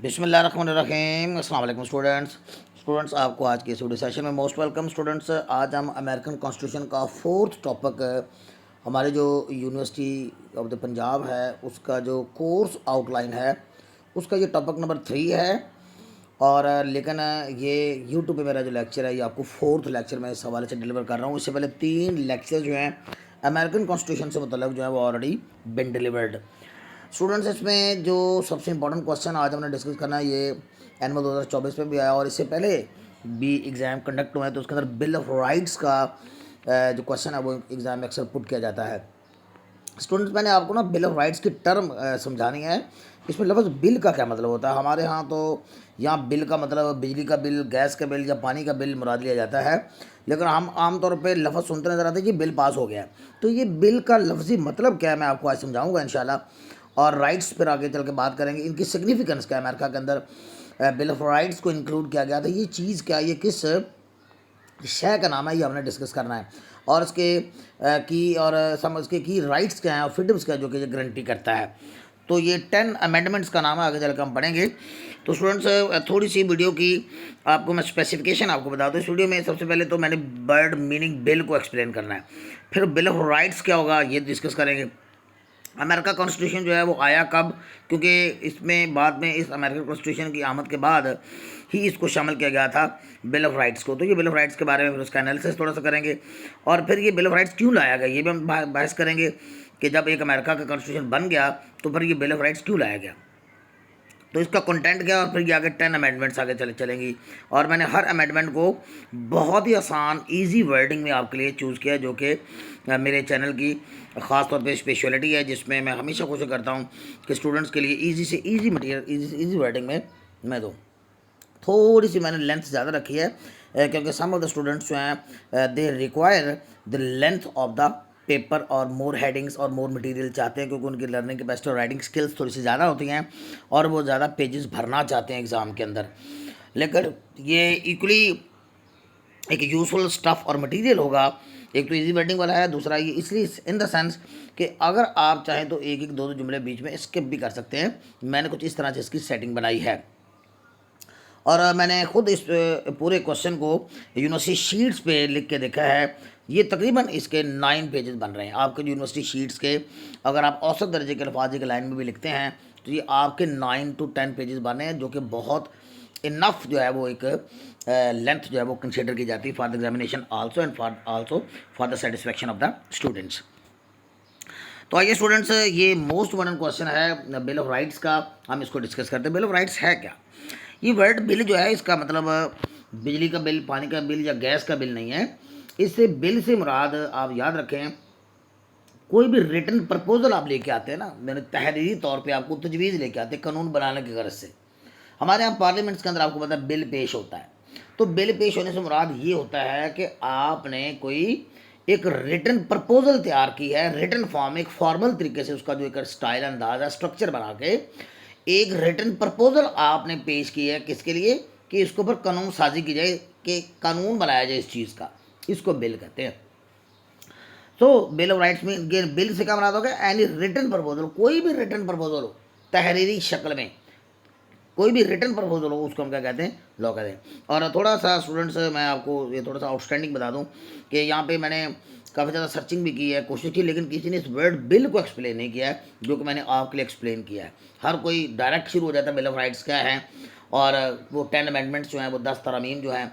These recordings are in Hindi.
बिस्मिल्लाहिर्रहमानिर्रहीम। अस्सलाम वालेकुम स्टूडेंट्स आपको आज के इस वीडियो सेशन में मोस्ट वेलकम स्टूडेंट्स। आज हम अमेरिकन कॉन्स्टिट्यूशन का फोर्थ टॉपिक हमारे जो यूनिवर्सिटी ऑफ द पंजाब है उसका जो कोर्स आउटलाइन है उसका ये टॉपिक नंबर 3 है। और लेकिन ये यूट्यूब पे मेरा जो लेक्चर है ये आपको फोर्थ लेक्चर मैं इस हवाले से डिलीवर कर रहा हूँ। इससे पहले 3 लेक्चर जो हैं अमेरिकन कॉन्स्टिट्यूशन से मतलब जो है वो ऑलरेडी बिन डिलीवर्ड। स्टूडेंट्स इसमें जो सबसे इंपॉर्टेंट क्वेश्चन आज हमने डिस्कस करना है ये एनुअल 2024 में भी आया और इससे पहले भी एग्ज़ाम कंडक्ट हुआ है तो उसके अंदर बिल ऑफ राइट्स का जो क्वेश्चन है वो एग्ज़ाम में अक्सर पुट किया जाता है। स्टूडेंट्स मैंने आपको ना बिल ऑफ राइट्स की टर्म समझानी है। इसमें लफ्ज़ बिल का क्या मतलब होता है। हमारे यहाँ तो यहाँ बिल का मतलब बिजली का बिल, गैस का बिल या पानी का बिल मुराद लिया जाता है, लेकिन हम आमतौर पे लफ्ज़ सुनते नज़र आते हैं कि बिल पास हो गया है। तो ये बिल का लफ्ज़ी मतलब क्या है मैं आपको आज समझाऊँगा इंशाल्लाह। और राइट्स पर आगे चल के बात करेंगे, इनकी सिग्निफिकेंस क्या है। अमेरिका के अंदर बिल ऑफ राइट्स को इंक्लूड किया गया था, ये चीज़ क्या है, ये किस शय का नाम है, ये हमने डिस्कस करना है। और इसके की और सम इसके की राइट्स क्या हैं और फ्रीडम्स क्या है जो कि ये गारंटी करता है। तो ये 10 अमेंडमेंट्स का नाम है, आगे चलकर हम पढ़ेंगे। तो स्टूडेंट्स थोड़ी सी वीडियो की आपको मैं स्पेसिफिकेशन आपको बता दूँ। इस वीडियो में सबसे पहले तो मैंने वर्ड मीनिंग बिल को एक्सप्लेन करना है, फिर बिल ऑफ राइट्स क्या होगा ये डिस्कस करेंगे। अमेरिका कॉन्स्टिट्यूशन जो है वो आया कब, क्योंकि इसमें बाद में इस अमेरिकन कॉन्स्टिट्यूशन की आमद के बाद ही इसको शामिल किया गया था बिल ऑफ राइट्स को। तो ये बिल ऑफ राइट्स के बारे में फिर उसका एनालिसिस थोड़ा सा करेंगे और फिर ये बिल ऑफ राइट्स क्यों लाया गया ये भी हम बहस करेंगे कि जब एक अमेरिका का कॉन्स्टिट्यूशन बन गया तो फिर ये बिल ऑफ राइट्स क्यों लाया गया, तो इसका कंटेंट क्या और फिर ये आगे 10 अमेंडमेंट्स आगे चलेंगी। और मैंने हर अमेंडमेंट को बहुत ही आसान इजी वर्डिंग में आपके लिए चूज़ किया जो कि मेरे चैनल की ख़ास तौर पे स्पेशलिटी है, जिसमें मैं हमेशा कोशिश करता हूँ कि स्टूडेंट्स के लिए इजी से इजी मटेरियल इजी से इजी वर्डिंग में मैं दूँ। थोड़ी सी मैंने लेंथ ज़्यादा रखी है क्योंकि सम ऑफ द स्टूडेंट्स जो हैं they require the length of the paper और मोर हेडिंग्स और मोर मटेरियल चाहते हैं, क्योंकि उनकी लर्निंग कैपेसिटी और राइटिंग स्किल्स थोड़ी सी ज़्यादा होती हैं और वो ज़्यादा पेजेस भरना चाहते हैं एग्ज़ाम के अंदर। लेकिन ये इक्वली एक यूज़फुल स्टफ़ और मटेरियल होगा। एक तो इजी वर्डिंग वाला है, दूसरा ये इसलिए इन द सेंस कि अगर आप चाहें तो एक एक दो दो जुमले बीच में स्किप भी कर सकते हैं। मैंने कुछ इस तरह से इसकी सेटिंग बनाई है और मैंने खुद इस पूरे क्वेश्चन को यूनिवर्सिटी शीट्स पे लिख के देखा है। ये तकरीबन इसके 9 पेजेस बन रहे हैं आपके यूनिवर्सिटी शीट्स के। अगर आप औसत दर्जे के अल्फाज एक लाइन में भी लिखते हैं तो ये आपके 9 to 10 पेजेस बने हैं, जो कि बहुत इनफ जो है वो एक लेंथ जो है वो कंसिडर की जाती है for the examination also and for the satisfaction of the students. तो आइए स्टूडेंट्स, ये मोस्ट इम्पोर्टेंट क्वेश्चन है बिल ऑफ राइट्स का, हम इसको डिस्कस करते हैं। बिल ऑफ राइट्स है क्या। ये वर्ड बिल जो है इसका मतलब बिजली का बिल, पानी का बिल या गैस का बिल नहीं है। इससे बिल से मुराद आप याद रखें कोई भी रिटन प्रपोजल आप लेके आते हैं ना, मैंने तहरीरी तौर पे आपको तजवीज़ लेके आते हैं कानून बनाने की गर्ज से। हमारे यहाँ पार्लियामेंट्स के अंदर आपको पता है बिल पेश होता है, तो बिल पेश होने से मुराद ये होता है कि आपने कोई एक रिटन प्रपोजल तैयार की है, रिटन फॉर्म, एक फॉर्मल तरीके से उसका जो एक स्टाइल, अंदाज है, स्ट्रक्चर बना के एक रिटन प्रपोजल आपने पेश की है। किसके लिए कि इसके ऊपर कानून साजी की जाए, कि कानून बनाया जाए इस चीज़ का, इसको बिल कहते हैं। तो बिल ऑफ राइट्स में बिल से क्या बना दोगे, एनी रिटन प्रपोजल, कोई भी रिटन प्रपोजल हो तहरीरी शक्ल में, कोई भी रिटन प्रपोजल हो उसको हम क्या कहते हैं, लॉ कहते हैं। और थोड़ा सा स्टूडेंट्स मैं आपको ये थोड़ा सा आउटस्टैंडिंग बता दूं कि यहाँ पे मैंने काफ़ी ज़्यादा सर्चिंग भी की है, कोशिश की, लेकिन किसी ने इस वर्ड बिल को एक्सप्लेन नहीं किया है जो कि मैंने आपके लिए एक्सप्लेन किया है। हर कोई डायरेक्ट शुरू हो जाता है बिल ऑफ राइट्स क्या है, और वो 10 अमेंडमेंट्स जो हैं वो 10 तरमीम जो हैं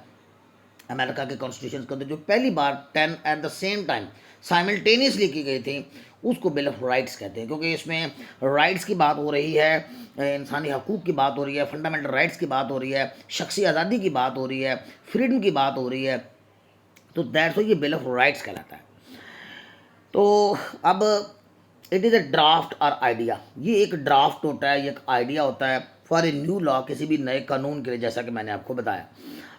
अमेरिका के कॉन्स्टिट्यूशन के अंदर जो पहली बार 10 at the same time simultaneously की गई थी उसको बिल ऑफ राइट्स कहते हैं, क्योंकि इसमें राइट्स की बात हो रही है, इंसानी हकूक़ की बात हो रही है, फंडामेंटल राइट्स की बात हो रही है, शख्सी आज़ादी की बात हो रही है, फ्रीडम की बात हो रही है। तो दैट्स व्हाई ये बिल ऑफ राइट्स कहलाता है। तो अब इट इज़ अ ड्राफ्ट और आइडिया, ये एक ड्राफ्ट होता है, ये एक आइडिया होता है फॉर ए न्यू लॉ, किसी भी नए कानून के लिए, जैसा कि मैंने आपको बताया।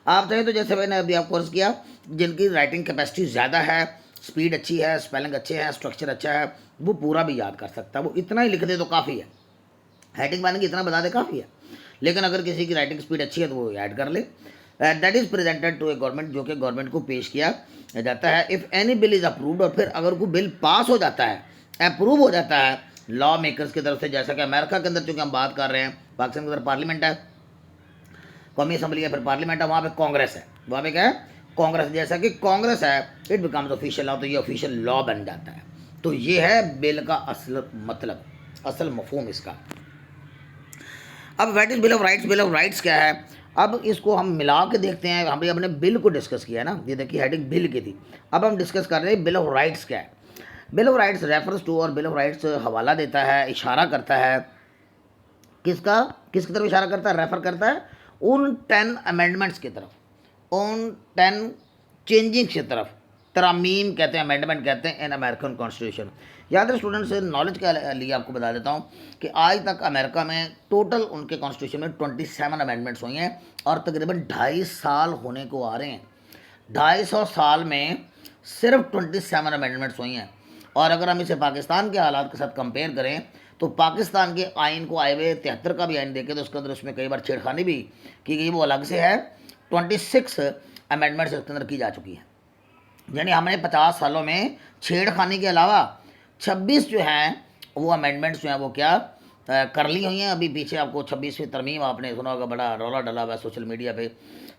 आप चाहें तो जैसे मैंने अभी आपको कोर्स किया, जिनकी राइटिंग कैपेसिटी ज़्यादा है, स्पीड अच्छी है, स्पेलिंग अच्छे हैं, स्ट्रक्चर अच्छा है, वो पूरा भी याद कर सकता है। वो इतना ही लिख दे तो काफ़ी है, हेडिंग बनाने की इतना बता दे काफ़ी है। लेकिन अगर किसी की राइटिंग स्पीड अच्छी है तो वो ऐड कर ले। That is presented to a government, जो कि गवर्नमेंट को पेश किया जाता है। If any bill is approved, और फिर अगर कोई बिल पास हो जाता है, अप्रूव हो जाता है लॉ मेकर्स की तरफ से, जैसा कि अमेरिका के अंदर चूँकि हम बात कर रहे हैं पाकिस्तान के अंदर पार्लियामेंट है, कौमी असम्बली है, फिर पार्लियामेंट है, वहाँ पे कांग्रेस है, वहाँ पे क्या है, कांग्रेस। जैसा कि कांग्रेस है इट बिकम्स ऑफिशियल लॉ, तो ये ऑफिशियल लॉ बन जाता है। तो ये है बिल का असल मतलब, असल मफहूम इसका। अब what is bill of rights, bill of rights क्या है, अब इसको हम मिला के देखते हैं। हमने अपने बिल को डिस्कस किया है ना, ये देखिए हेडिंग बिल की थी, अब हम डिस्कस कर रहे हैं बिल ऑफ राइट्स क्या है। Bill of rights refers to, और बिल ऑफ राइट्स हवाला देता है, इशारा करता है, किसका, किसकी तरफ इशारा करता है, रेफर करता है उन 10 अमेंडमेंट्स की तरफ, उन 10 चेंजिंग्स की तरफ। तरामीम कहते हैं, अमेंडमेंट कहते हैं इन अमेरिकन कॉन्स्टिट्यूशन। याद है स्टूडेंट्स, नॉलेज के लिए आपको बता देता हूँ कि आज तक अमेरिका में टोटल उनके कॉन्स्टिट्यूशन में 27 अमेंडमेंट्स हुई हैं और तकरीबन 2.5 साल होने को आ रहे हैं। 250 साल में सिर्फ 27 अमेंडमेंट्स हुई हैं। और अगर हम इसे पाकिस्तान के हालात के साथ कंपेयर करें तो पाकिस्तान के आइन को आए हुए 73 का भी आइन देखें तो उसके अंदर उसमें कई बार छेड़खानी भी की गई, वो अलग से है। 26 अमेंडमेंट्स इसके अंदर की जा चुकी हैं, यानी हमने 50 सालों में छेड़खानी के अलावा 26 जो हैं वो अमेंडमेंट्स जो हैं वो क्या कर ली हुई हैं। अभी पीछे आपको 26वीं तरमीम आपने सुना होगा, बड़ा रौला डला हुआ है सोशल मीडिया पे,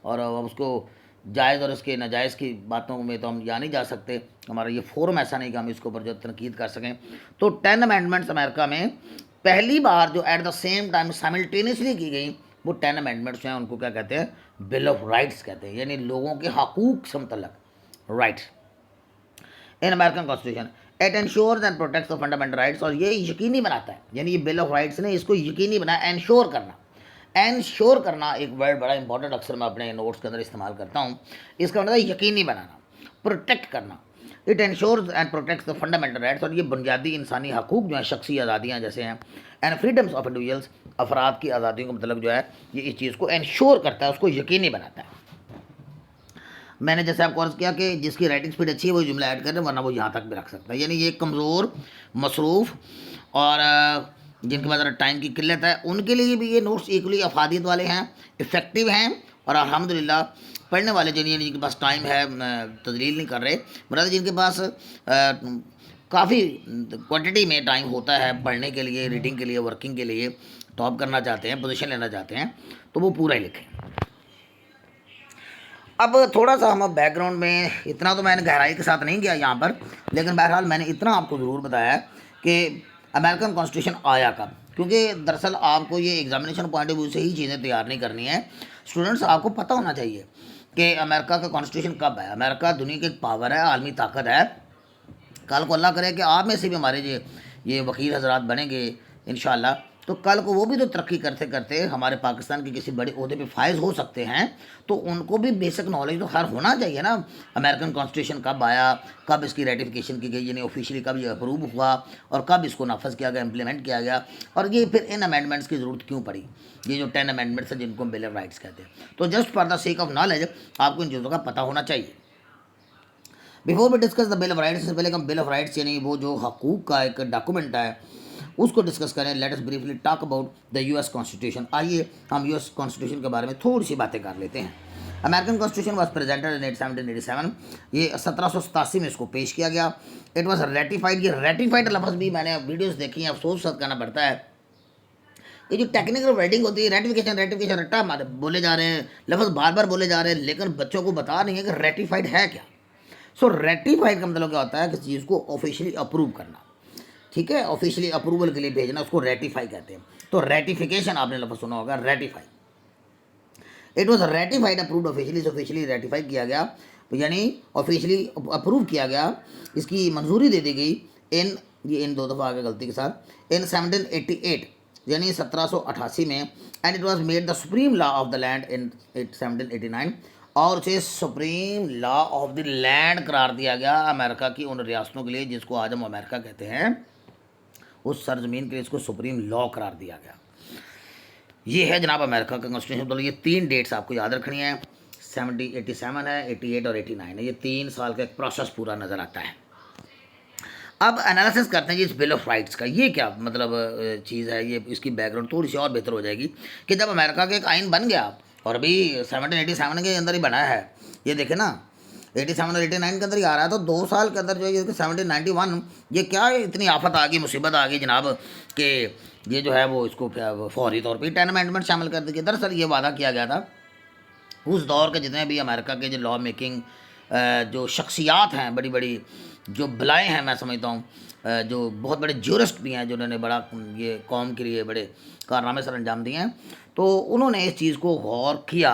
और अब उसको जायज़ और इसके नाजायज़ की बातों में तो हम जा नहीं जा सकते, हमारा ये फोरम ऐसा नहीं कि हम इसके ऊपर जो तनकीद कर सकें। तो 10 अमेंडमेंट्स अमेरिका में पहली बार जो at the same time simultaneously की गई, वो 10 अमेंडमेंट्स जो हैं उनको क्या कहते हैं, बिल ऑफ राइट्स कहते हैं, यानी लोगों के हकूक़ से मुतल्लक rights in American constitution. It ensures and protects the fundamental rights, और ये यकीनी बनाता है, यानी ये बिल ऑफ राइट्स ने इसको यकीनी बनाया। एंश्योर करना, एंश्योर करना एक वर्ड बड़ा इंपॉर्टेंट अक्सर मैं अपने नोट्स के अंदर इस्तेमाल करता हूँ। इसका मतलब यकीनी बनाना, प्रोटेक्ट करना। It ensures and protects the fundamental rights, और ये बुनियादी इंसानी हकूक़ जो हैं, शख्सी आज़ादियाँ जैसे हैं, एंड फ्रीडम्स ऑफ इंडिविजुअल्स, अफराद की आज़ादियों का मतलब जो है ये इस चीज़ को इंश्योर करता है, उसको यकीनी बनाता है। मैंने जैसे आपको अर्ज़ किया कि जिसकी राइटिंग स्पीड अच्छी है वो जुमला ऐड करें, वरना वो यहाँ तक भी रख सकता है। यानी ये कमज़ोर, मसरूफ़ और जिनके पास टाइम की किल्लत है उनके लिए भी ये नोट्स इक्वली अफादियत वाले हैं, इफ़ेक्टिव हैं, और अल्हम्दुलिल्लाह पढ़ने वाले जिनके पास टाइम है, तदलील नहीं कर रहे, मतलब जिनके पास काफ़ी क्वांटिटी में टाइम होता है पढ़ने के लिए, रीडिंग के लिए, वर्किंग के लिए, टॉप करना चाहते हैं, पोजीशन लेना चाहते हैं, तो वो पूरा ही लिखें। अब थोड़ा सा हम बैकग्राउंड में, इतना तो मैंने गहराई के साथ नहीं किया यहाँ पर, लेकिन बहरहाल मैंने इतना आपको ज़रूर बताया कि अमेरिकन कॉन्स्टिट्यूशन आया कब, क्योंकि दरअसल आपको ये एग्जामिनेशन पॉइंट ऑफ व्यू से ही चीज़ें तैयार नहीं करनी है स्टूडेंट्स। आपको पता होना चाहिए कि अमेरिका का कॉन्स्टिट्यूशन कब है। अमेरिका दुनिया की एक पावर है, आलमी ताकत है। कल को अल्लाह करे कि आप में से भी हमारे ये वकील हजरात बनेंगे इंशाअल्लाह, तो कल को वो भी तो तरक्की करते करते हमारे पाकिस्तान के किसी बड़े ओहदे पे फायज हो सकते हैं, तो उनको भी बेसिक नॉलेज तो खैर होना चाहिए ना। अमेरिकन कॉन्स्टिट्यूशन कब आया, कब इसकी रेटिफिकेशन की गई, यानी ऑफिशियली कब ये अप्रूव हुआ, और कब इसको नाफज किया गया, इम्प्लीमेंट किया गया, और ये फिर इन अमेंडमेंट्स की ज़रूरत क्यों पड़ी। ये जो 10 अमेंडमेंट्स हैं जिनको हम बिल ऑफ राइट्स कहते हैं, तो just for the sake of knowledge आपको इन चीज़ों का पता होना चाहिए। Before we discuss the bill of rights, पहले हम बिल ऑफ राइट्स यानी वो जो हकूक़ का एक डॉक्यूमेंट है उसको डिस्कस करें। Let us briefly talk about the US constitution. आइए हम यूएस कॉन्स्टिट्यूशन के बारे में थोड़ी सी बातें कर लेते हैं। American constitution was presented in 1787, ये 1787 में इसको पेश किया गया। इट वाज रेटिफाइड, ये रेटिफाइड लफ्ज़ भी मैंने वीडियोज़ देखी हैं, अफसोस साथ करना पड़ता है, ये जो टेक्निकल वर्डिंग होती है, रेटिफिकेशन रेटिफिकेशन रट्टा बोले जा रहे हैं, लफ्ज़ बार बार बोले जा रहे हैं, लेकिन बच्चों को बता नहीं है कि रेटिफाइड है क्या। सो रेटिफाइड का मतलब क्या होता है, किसी चीज़ को ऑफिशियली अप्रूव करना, ठीक है, ऑफिशियली अप्रूवल के लिए भेजना, उसको रेटिफाई कहते हैं। तो रेटिफिकेशन आपने लफ्ज़ सुना होगा, ratify. It was ratified, approved officially, officially ratify किया गया, यानी ऑफिशियली अप्रूव किया गया, इसकी मंजूरी दे दी गई इन, ये इन 2 दफ़ा आगे गलती के साथ, इन 1788 यानी 1788 में, and it was made the supreme law of the land in 1789, और उसे supreme law of the land करार दिया गया अमेरिका की उन रियासतों के लिए जिसको आज हम अमेरिका कहते हैं, उस सरजमीन के लिए इसको सुप्रीम लॉ करार दिया गया। ये है जनाब अमेरिका का कॉन्स्टिट्यूशन। तो ये 3 डेट्स आपको याद रखनी है, 87 है, 88 और 89 है। ये 3 साल का एक प्रोसेस पूरा नज़र आता है। अब एनालिसिस करते हैं जी इस बिल ऑफ राइट्स का, ये क्या मतलब चीज़ है, ये इसकी बैकग्राउंड थोड़ी सी और बेहतर हो जाएगी कि जब अमेरिका का एक आइन बन गया, और अभी 1787 के अंदर ही बनाया है, ये देखे ना 87 और 89 के अंदर ही आ रहा है, तो 2 साल के अंदर जो है 1791, ये क्या इतनी आफत आ गई, मुसीबत आ गई जनाब कि ये जो है वो इसको फौरी तौर पे 10 अमेंडमेंट शामिल कर दी गई। दरअसल ये वादा किया गया था उस दौर के जितने भी अमेरिका के जो लॉ मेकिंग जो शख्सियात हैं, बड़ी बड़ी जो बलाएँ हैं, मैं समझता हूँ जो बहुत बड़े ज्यूरिस्ट भी हैं जिन्होंने बड़ा ये कौम के लिए बड़े कारनामे सर अंजाम दिए हैं, तो उन्होंने इस चीज़ को गौर किया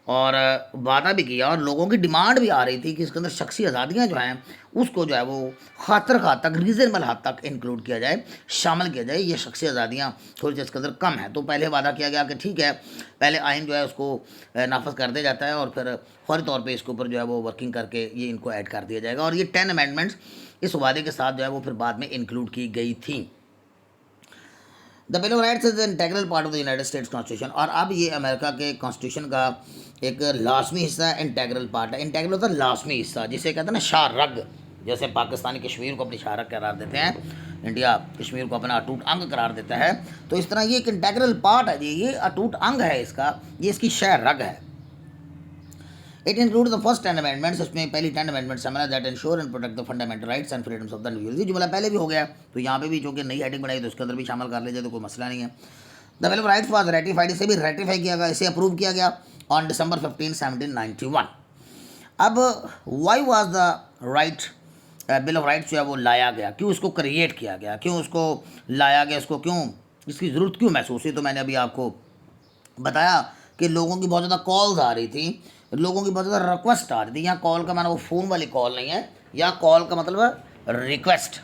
और वादा भी किया और लोगों की डिमांड भी आ रही थी कि इसके अंदर शख्सी आज़ादियाँ जो हैं उसको जो है वो खातर खा तक रीज़नेबल हद तक इंक्लूड किया जाए, शामिल किया जाए। ये शख्सी आज़ादियाँ थोड़ी सी इसके अंदर कम है, तो पहले वादा किया गया कि ठीक है पहले आइन जो है उसको नाफज कर दिया जाता है और फिर फौरी तौर पे इसके ऊपर जो है वो वर्किंग करके ये इनको ऐड कर दिया जाएगा। और ये 10 अमेंडमेंट्स इस वादे के साथ जो है वो फिर बाद में इंक्लूड की गई थी। The bill of rights is integral part of the United states constitution. और अब ये अमेरिका के कॉन्स्टिट्यूशन का एक लाजमी हिस्सा है, इंटेग्रल पार्ट है। इंटेग्रल होता है लाजमी हिस्सा, जिसे कहते हैं ना शाहरग, जैसे पाकिस्तानी कश्मीर को अपनी शाहरग करार देते हैं, इंडिया कश्मीर को अपना अटूट अंग करार देता है, तो इस तरह ये एक इंटेग्रल पार्ट है जी, ये अटूट अंग है इसका, ये इसकी शाहरग है। It include the first 10 amendments, इसमें पहली 10 अमेंडमेंट्स शामिल है, that ensure and protect the fundamental rights and freedoms of the individual. ये जुमला पहले भी हो गया, तो यहाँ पे भी चूंकि नई हेडिंग बनाई तो उसके अंदर भी शामिल कर लीजिए, तो कोई मसला नहीं है। The bill of rights was ratified, इसे भी रेटिफाई किया गया, इसे अप्रूव किया गया ऑन December 15, 1791। अब why was the right bill of rights जो है वो लाया गया, क्यों इसको क्रिएट किया गया, क्यों उसको लाया गया, इसको क्यों, इसकी ज़रूरत क्यों महसूस हुई, तो मैंने अभी आपको बताया कि लोगों की बहुत ज़्यादा कॉल्स आ रही थी, लोगों की बहुत ज़्यादा रिक्वेस्ट आ रही थी। यहाँ कॉल का माना वो फ़ोन वाली कॉल नहीं है, यहाँ कॉल का मतलब है request.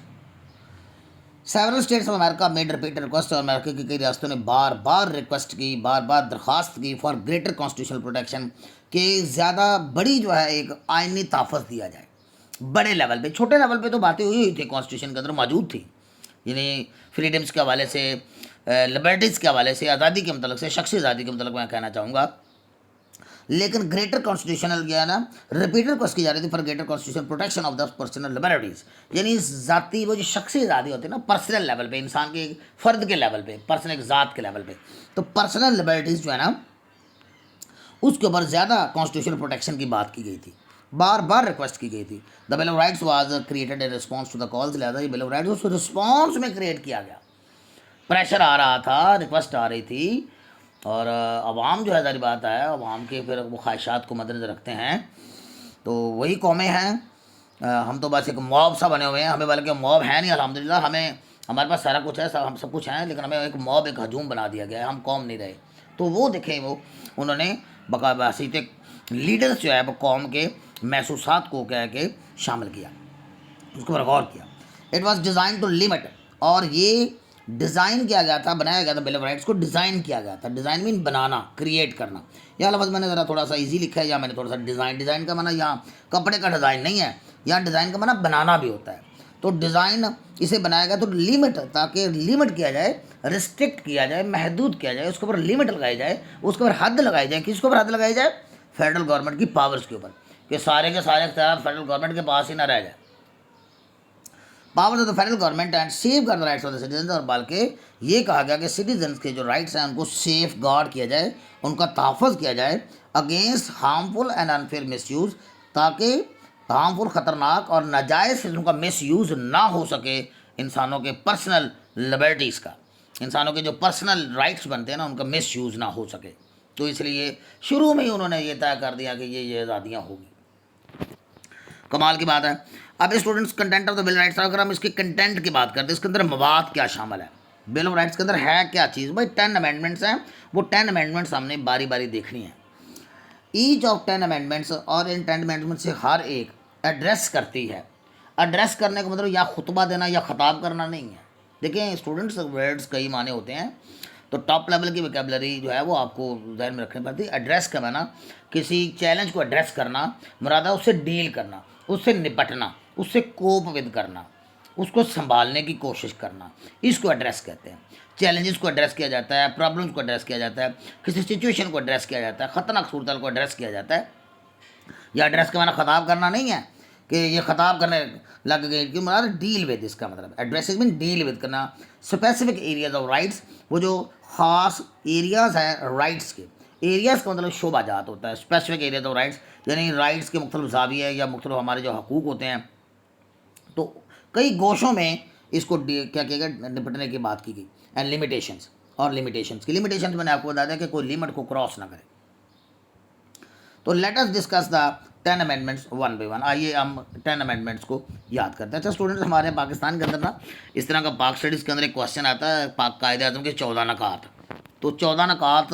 Several states of America made repeat request, और अमेरिका की कई रियासतों ने बार बार रिक्वेस्ट की, बार बार दरख्वास्त की फॉर ग्रेटर कॉन्स्टिट्यूशनल प्रोटेक्शन, कि ज़्यादा बड़ी जो है एक आइनी ताफ़त दिया जाए। बड़े लेवल पे, छोटे लेवल पे तो बातें हुई थी, कॉन्स्टिट्यूशन के अंदर मौजूद थी, यानी फ्रीडम्स के हवाले से, लिबर्टीज़ के हवाले से, आज़ादी के मतलब से, शख्सी आज़ादी के मतलब मैं कहना चाहूँगा। लेकिन ग्रेटर कॉन्स्टिट्यूशनल जो है ना रिपीटेड रिक्वेस्ट की जा रही थी for greater constitution protection of the personal liberties, यानी ज़ाती वो जो शख्सी आज़ादी होती है ना पर्सनल लेवल पे, इंसान के फ़र्द के लेवल पे, पर्सनल एक ज़ात के लेवल पे, तो पर्सनल लिबर्टीज़ जो है ना उसके ऊपर ज़्यादा कॉन्स्टिट्यूशनल प्रोटेक्शन की बात की गई थी, बार बार रिक्वेस्ट की गई थी। The bill of rights was created in response to the calls, लिहाजा ये बिल ऑफ राइट्स उसको रिस्पॉन्स में क्रिएट किया गया, प्रेशर आ रहा था, रिक्वेस्ट आ रही थी, और अवाम जो है सारी बात है, अवाम के फिर वो ख्वाहिशात को मद्देनज़र रखते हैं, तो वही कौमें हैं। हम तो बस एक मॉब सा बने हुए हैं, हमें बल्कि मॉब है नहीं अल्हम्दुलिल्लाह, हमें हमारे पास सारा कुछ है, सब हम सब कुछ हैं, लेकिन हमें एक मॉब, एक हजूम बना दिया गया है, हम कौम नहीं रहे। तो वो देखें, वो उन्होंने बकाबासीत लीडर्स जो है वो कौम के महसूसात को कह के शामिल किया, उसके ऊपर गौर किया। It was design to limit, और ये डिज़ाइन किया गया था, बनाया गया था, बिल ऑफ राइट्स को डिज़ाइन किया गया था। डिज़ाइन मीन बनाना, क्रिएट करना। यह लफ्ज़ मैंने ज़रा थोड़ा सा इजी लिखा है, या मैंने थोड़ा सा डिज़ाइन का माना यहाँ कपड़े का डिज़ाइन नहीं है, यहाँ डिज़ाइन का माना बनाना भी होता है। तो डिज़ाइन इसे बनाया गया तो लिमिट, ताकि लिमिट किया जाए, रिस्ट्रिक्ट किया जाए, महदूद किया जाए, उसके ऊपर लिमिट लगाई जाए, उसके ऊपर हद लगाई जाए। किसके ऊपर हद लगाई जाए? फेडरल गवर्नमेंट की पावर्स के ऊपर, कि सारे के सारे इख्तियार फेडरल गवर्नमेंट के पास ही ना रह जाए। Powers of the federal government and safe guard the rights of the citizen, और बल्कि ये कहा गया कि सिटीजन्स के जो राइट्स हैं उनको सेफ गार्ड किया जाए, उनका तहफ़्फ़ुज़ किया जाए against harmful and unfair misuse, ताकि हार्मफुल, ख़तरनाक और नाजायज़ उनका मिसयूज़ ना हो सके इंसानों के पर्सनल लिबर्टीज़ का, इंसानों के जो पर्सनल राइट्स बनते हैं ना उनका मिसयूज़ ना हो सके। तो इसलिए शुरू में ही उन्होंने ये तय कर दिया कि ये आज़ादियाँ होगी। कमाल की बात है। अब students, content of the bill rights, अगर हम इसके कंटेंट की बात करते हैं, इसके अंदर मवाद क्या शामिल है, बिल ऑफ राइट्स के अंदर है क्या चीज़। भाई 10 अमेंडमेंट्स हैं, वो 10 अमेंडमेंट्स हमने बारी बारी देखनी है। ईच ऑफ 10 अमेंडमेंट्स, और इन 10 अमेंडमेंट से हर एक एड्रेस करती है। एड्रेस करने का मतलब या खुतबा देना या खिताब करना नहीं है। देखिए स्टूडेंट्स, वर्ड्स कई माने होते हैं, तो टॉप लेवल की वोकैबुलरी जो है वो आपको ध्यान में रखनी पड़ती है। एड्रेस का माना किसी चैलेंज को एड्रेस करना, मुरादा उससे डील करना, उससे निपटना, उससे कोप विद करना, उसको संभालने की कोशिश करना, इसको एड्रेस कहते हैं। चैलेंजेस को एड्रेस किया जाता है, प्रॉब्लम्स को एड्रेस किया जाता है, किसी सिचुएशन को एड्रेस किया जाता है, ख़तरनाक सूरत को एड्रेस किया जाता है। या एड्रेस का माना खिताब करना नहीं है कि ये खिताब करने लग गए, कि मतलब डील विद, इसका मतलब एड्रेसिंग मीन डील विद करना। स्पेसिफिक एरियाज ऑफ राइट्स, वो जो ख़ास एरियाज़ हैं राइट्स के, एरियाज़ का मतलब शोबा जात होता है। स्पेसिफिक एरियाज ऑफ राइट्स यानी राइट्स के मुख्तलिफ ज़ाविये या मुख्तलिफ हमारे जो हकूक़ होते हैं, तो कई गोशों में इसको क्या किया गया, निपटने की बात की गई। And limitations. और लिमिटेशंस मैंने आपको बता दिया कि कोई लिमिट को क्रॉस ना करे। तो let us discuss the 10 amendments one by one. आइए हम 10 अमेंडमेंट्स को याद करते हैं। अच्छा स्टूडेंट्स, हमारे पाकिस्तान के अंदर ना इस तरह का पाक स्टडीज़ के अंदर एक क्वेश्चन आता है, पाक कायदे आज़म के 14 नकात। तो 14 नकात,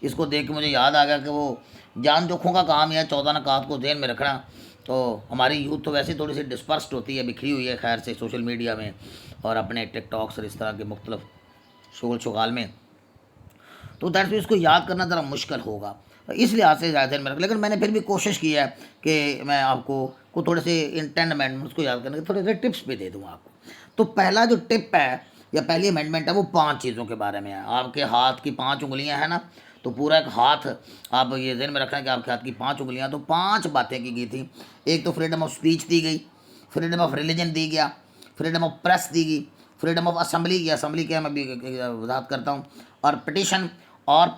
इसको देख के मुझे याद आ गया कि वो जान जोखों का काम है 14 नकात को ध्यान में रखना। तो हमारी यूथ तो वैसे थोड़ी सी डिस्पर्स्ड होती है, बिखरी हुई है खैर से सोशल मीडिया में और अपने टिकटॉक्स और इस तरह के मुख्तलिफ शोल शुगाल में। तो दैट्स मीन इसको याद करना ज़रा मुश्किल होगा, इस लिहाज से ज़्यादा में रख। लेकिन मैंने फिर भी कोशिश की है कि मैं आपको को थोड़े से इन 10 अमेंडमेंट्स को याद करने के थोड़े से टिप्स भी दे दूँ आपको। तो पहला जो टिप है या पहली अमेंडमेंट है वो 5 चीज़ों के बारे में है। आपके हाथ की 5 उंगलियां हैं ना, तो पूरा एक हाथ आप ये ध्यान में रखना कि आपके हाथ की 5 उंगलियां। तो 5 बातें की गई थी। एक तो फ्रीडम ऑफ स्पीच दी गई, फ्रीडम ऑफ रिलीजन दी गया, फ्रीडम ऑफ प्रेस दी गई, फ्रीडम ऑफ असेंबली की, असेंबली क्या मैं भी वजाहत करता हूँ, और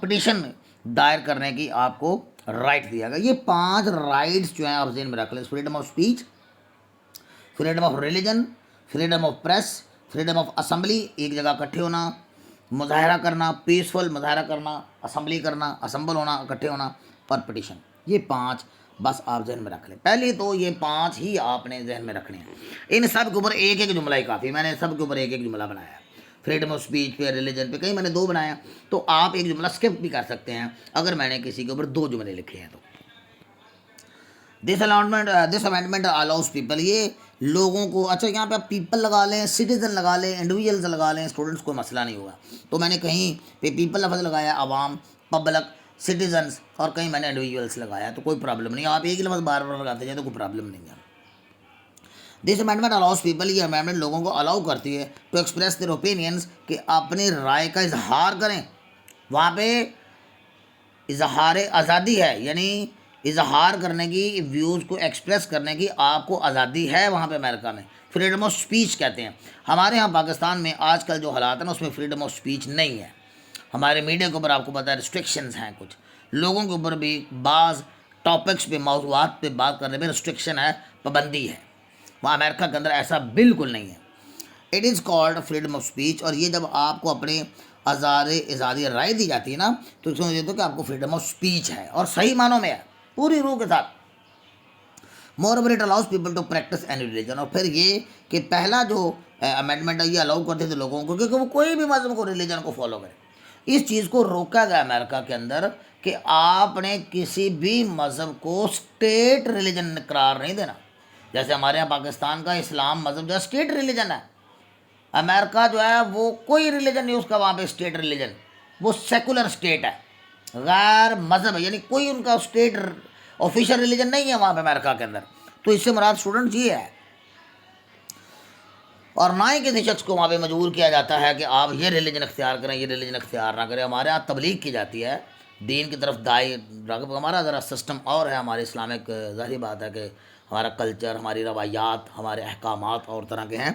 पिटिशन दायर करने की आपको राइट दिया गया। ये 5 राइट्स जो हैं आप ज़हन में रख लें। Freedom of speech, freedom of religion, freedom of press, freedom of assembly, एक जगह इकट्ठे होना, मुजाहरा करना, पीसफुल मुजाहरा करना, असेंबली करना, असेंबल होना, इकट्ठे होना, और पिटिशन। ये 5 बस आप जहन में रख लें। पहले तो ये 5 ही आपने जहन में रखने हैं। इन सब के ऊपर एक एक जुमला ही काफ़ी, मैंने सब के ऊपर एक एक जुमला बनाया है। फ्रीडम ऑफ स्पीच पे, रिलीजन पे कहीं मैंने 2 बनाया, तो आप एक जुमला स्किप भी कर सकते हैं अगर मैंने किसी के ऊपर 2 जुमले लिखे हैं तो। दिस अमेंडमेंट अलाउज पीपल, ये लोगों को, अच्छा यहाँ पे आप पीपल लगा लें, सिटीजन लगा लें, इंडिविजुअल्स लगा लें, स्टूडेंट्स को मसला नहीं होगा। तो मैंने कहीं पे पीपल लफ्ज़ लगाया, आवाम, पब्लिक, सिटीजन्स, और कहीं मैंने इंडिविजुअल्स लगाया, तो कोई प्रॉब्लम नहीं। आप एक ही लफ्ज़ बार बार लगाते जाए तो कोई प्रॉब्लम नहीं है। दिस अमेंडमेंट अलाउज पीपल, ये अमेंडमेंट लोगों को अलाउ करती है टू एक्सप्रेस देयर ओपिनियंस, कि अपनी राय का इजहार करें। वहाँ पे इजहार आज़ादी है, यानी इजहार करने की, व्यूज़ को एक्सप्रेस करने की आपको आज़ादी है वहाँ पे अमेरिका में। फ्रीडम ऑफ स्पीच कहते हैं। हमारे यहाँ पाकिस्तान में आजकल जो हालात है ना, उसमें फ्रीडम ऑफ स्पीच नहीं है। हमारे मीडिया के ऊपर आपको पता है रिस्ट्रिक्शंस हैं, कुछ लोगों के ऊपर भी बाज़ टॉपिक्स पे, मौज़ूआत पे बात करने में रिस्ट्रिक्शन है, पाबंदी है। वहाँ अमेरिका के अंदर ऐसा बिल्कुल नहीं है। It is called freedom of speech. और ये जब आपको अपने आज़ादी राय दी जाती है ना, तो इसमें ये तो कि आपको फ्रीडम ऑफ स्पीच है और सही मानों में है, पूरी रूह के साथ। Moreover it allows people to practise any religion. और फिर ये कि पहला जो अमेंडमेंट है ये अलाउ करते थे लोगों को कि वो कोई भी मज़हब को, रिलीजन को फॉलो करे। इस चीज़ को रोका गया अमेरिका के अंदर कि आपने किसी भी मज़हब को स्टेट रिलीजन करार नहीं देना। जैसे हमारे यहाँ पाकिस्तान का इस्लाम मज़हब जो स्टेट रिलीजन है, अमेरिका जो है वो कोई रिलीजन नहीं उसका, वहाँ पे स्टेट रिलीजन, वो सेकुलर स्टेट है, गैर मज़हब है, यानी कोई उनका स्टेट ऑफिशियल रिलीजन नहीं है वहाँ पे अमेरिका के अंदर। तो इससे मुराद स्टूडेंट्स ये है, और ना ही किसी शख्स को वहाँ पे मजबूर किया जाता है कि आप ये रिलीजन अख्तियार करें, ये रिलीजन अख्तियार ना करें। हमारे यहाँ तबलीग की जाती है, दीन की तरफ राग़िब। हमारा ज़रा सिस्टम और है, हमारे इस्लामिक, ज़ाहिर बात है कि हमारा कल्चर, हमारी रवायात, हमारे अहकामात और तरह के हैं।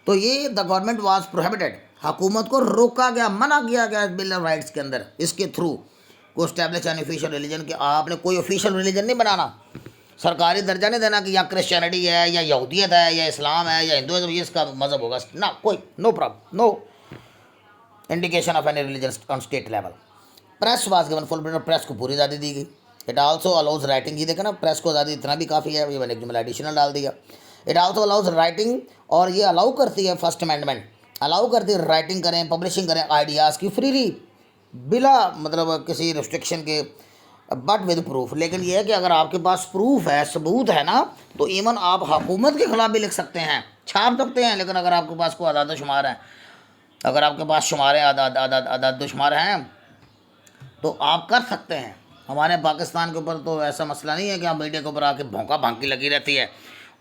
तो ये द गवर्नमेंट वाज प्रोहिबिटेड, हुकूमत को रोका गया, मना किया गया बिल ऑफ राइट्स के अंदर, इसके थ्रू को स्टैब्लिश एन ऑफिशियल रिलीजन, कि आपने कोई ऑफिशियल रिलीजन नहीं बनाना, सरकारी दर्जा नहीं देना कि या क्रिश्चियनिटी है या यहूदियत है या इस्लाम है या हिंदुज़म, ये इसका मज़हब होगा ना, कोई no problem, no indication of any religion on state level. Press was given full freedom, press को पूरी आज़ादी दी गई। इट आल्सो अलाउज राइटिंग, ये देखा ना, प्रेस को आज़ादी इतना भी काफ़ी है, ये मैंने एक जुमला एडिशनल डाल दिया। इट आल्सो अलाउज राइटिंग, और ये अलाउ करती है, फर्स्ट अमेंडमेंट अलाउ करती है राइटिंग करें, पब्लिशिंग करें आइडियाज़ की फ्रीली, बिला मतलब किसी रिस्ट्रिक्शन के, बट विद प्रूफ। लेकिन यह है कि अगर आपके पास प्रूफ है, सबूत है ना, तो इवन आप हुकूमत के ख़िलाफ़ भी लिख सकते हैं, छाप सकते हैं। लेकिन अगर आपके पास कोई आदाद शुमार है, अगर आपके पास शुमार है, आदाद शुमार हैं, तो आप कर सकते हैं। हमारे पाकिस्तान के ऊपर तो ऐसा मसला नहीं है कि आप मीडिया के ऊपर आके भौंका भांकी लगी रहती है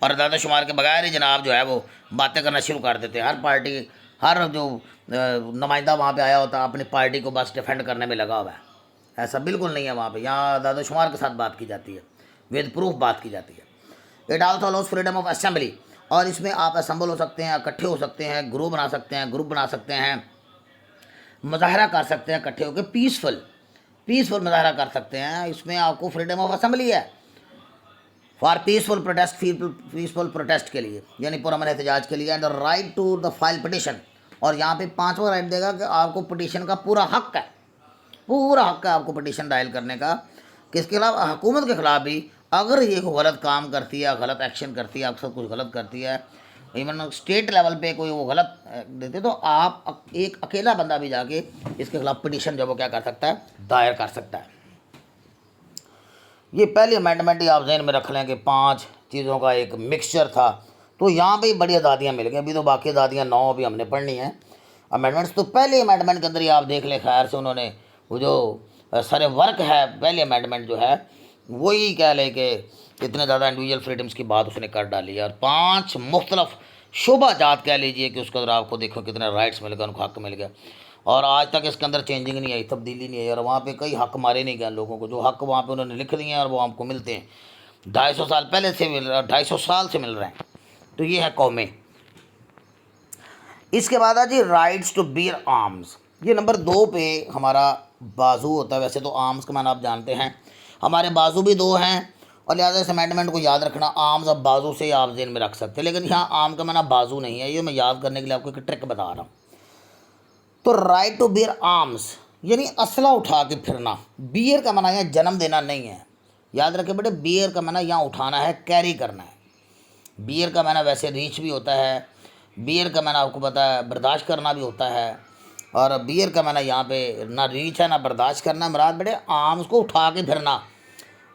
और आदाद शुमार के बगैर ही जनाब जो है वो बातें करना शुरू कर देते हैं। हर पार्टी, हर जो नुमाइंदा वहाँ पे आया होता है अपनी पार्टी को बस डिफेंड करने में लगा हुआ है। ऐसा बिल्कुल नहीं है वहाँ पे। यहाँ आदाद शुमार के साथ बात की जाती है, विद प्रूफ बात की जाती है। It also allows freedom of assembly, और इसमें आप असेंबल हो सकते हैं, इकट्ठे हो सकते हैं, ग्रुप बना सकते हैं, मुजाहरा कर सकते हैं, इकट्ठे होकर पीसफुल मुजाहरा कर सकते हैं। इसमें आपको फ्रीडम ऑफ असेंबली है फॉर पीसफुल प्रोटेस्ट के लिए, यानी पुरअमन एहतजाज के लिए। And right to the file petition, और यहाँ पे पांचवा राइट देगा कि आपको पिटीशन का पूरा हक है, पूरा हक है आपको पिटीशन दायर करने का। किसके खिलाफ? हुकूमत के खिलाफ भी। अगर ये कोई गलत काम करती है, गलत एक्शन करती है, आपके साथ कुछ गलत करती है, इवन स्टेट लेवल पे कोई वो गलत देते, तो आप एक अकेला बंदा भी जाके इसके खिलाफ पिटीशन जो वो क्या कर सकता है? दायर कर सकता है। ये पहली अमेंडमेंट ही आप जहन में रख लें कि 5 चीज़ों का एक मिक्सचर था। तो यहाँ पे बड़ी आज़ादियाँ मिल गई। अभी तो बाकी आज़ादियाँ 9 अभी हमने पढ़नी है अमेंडमेंट्स। तो पहले अमेंडमेंट के अंदर ही आप देख लें, खैर से उन्होंने वो जो सारे वर्क है पहले अमेंडमेंट जो है वही कह ले कि इतने ज़्यादा इंडिविजुअल फ्रीडम्स की बात उसने कर डाली है, और 5 मुख्तलफ शोबा जात कह लीजिए कि उसके अंदर आपको देखो कितने राइट्स मिल गए, उनको हक मिल गया। और आज तक इसके अंदर चेंजिंग नहीं आई, तब्दीली नहीं आई, और वहाँ पे कई हक मारे नहीं गए लोगों को। जो हक वहाँ पे उन्होंने लिख दिए हैं और वो आपको मिलते हैं 250 साल पहले से मिल रहा है, 250 साल से मिल रहे हैं। तो ये है कौमें। इसके बाद है जी राइट्स टू बियर आर्म्स। ये नंबर 2 पे हमारा बाजू होता है। वैसे तो आर्म्स का माना आप जानते हैं, हमारे बाजू भी 2 हैं, और लिहाजा इस अमेंडमेंट को याद रखना, आर्म्स अब बाजू से आप जेल में रख सकते हैं, लेकिन यहाँ आर्म का माना बाजू नहीं है। ये मैं याद करने के लिए आपको एक ट्रिक बता रहा हूँ। तो राइट टू बियर आर्म्स यानी असला उठा के फिरना। बियर का माना यहाँ जन्म देना नहीं है, याद रखें बेटे। बियर का माना यहाँ उठाना है, कैरी करना है। बियर का माना वैसे रीच भी होता है, बियर का माना आपको पता है बर्दाश्त करना भी होता है, और बियर का माना यहाँ पे ना रीच है ना बर्दाश्त करना। मुराद बेटे आर्म्स को उठा के फिरना।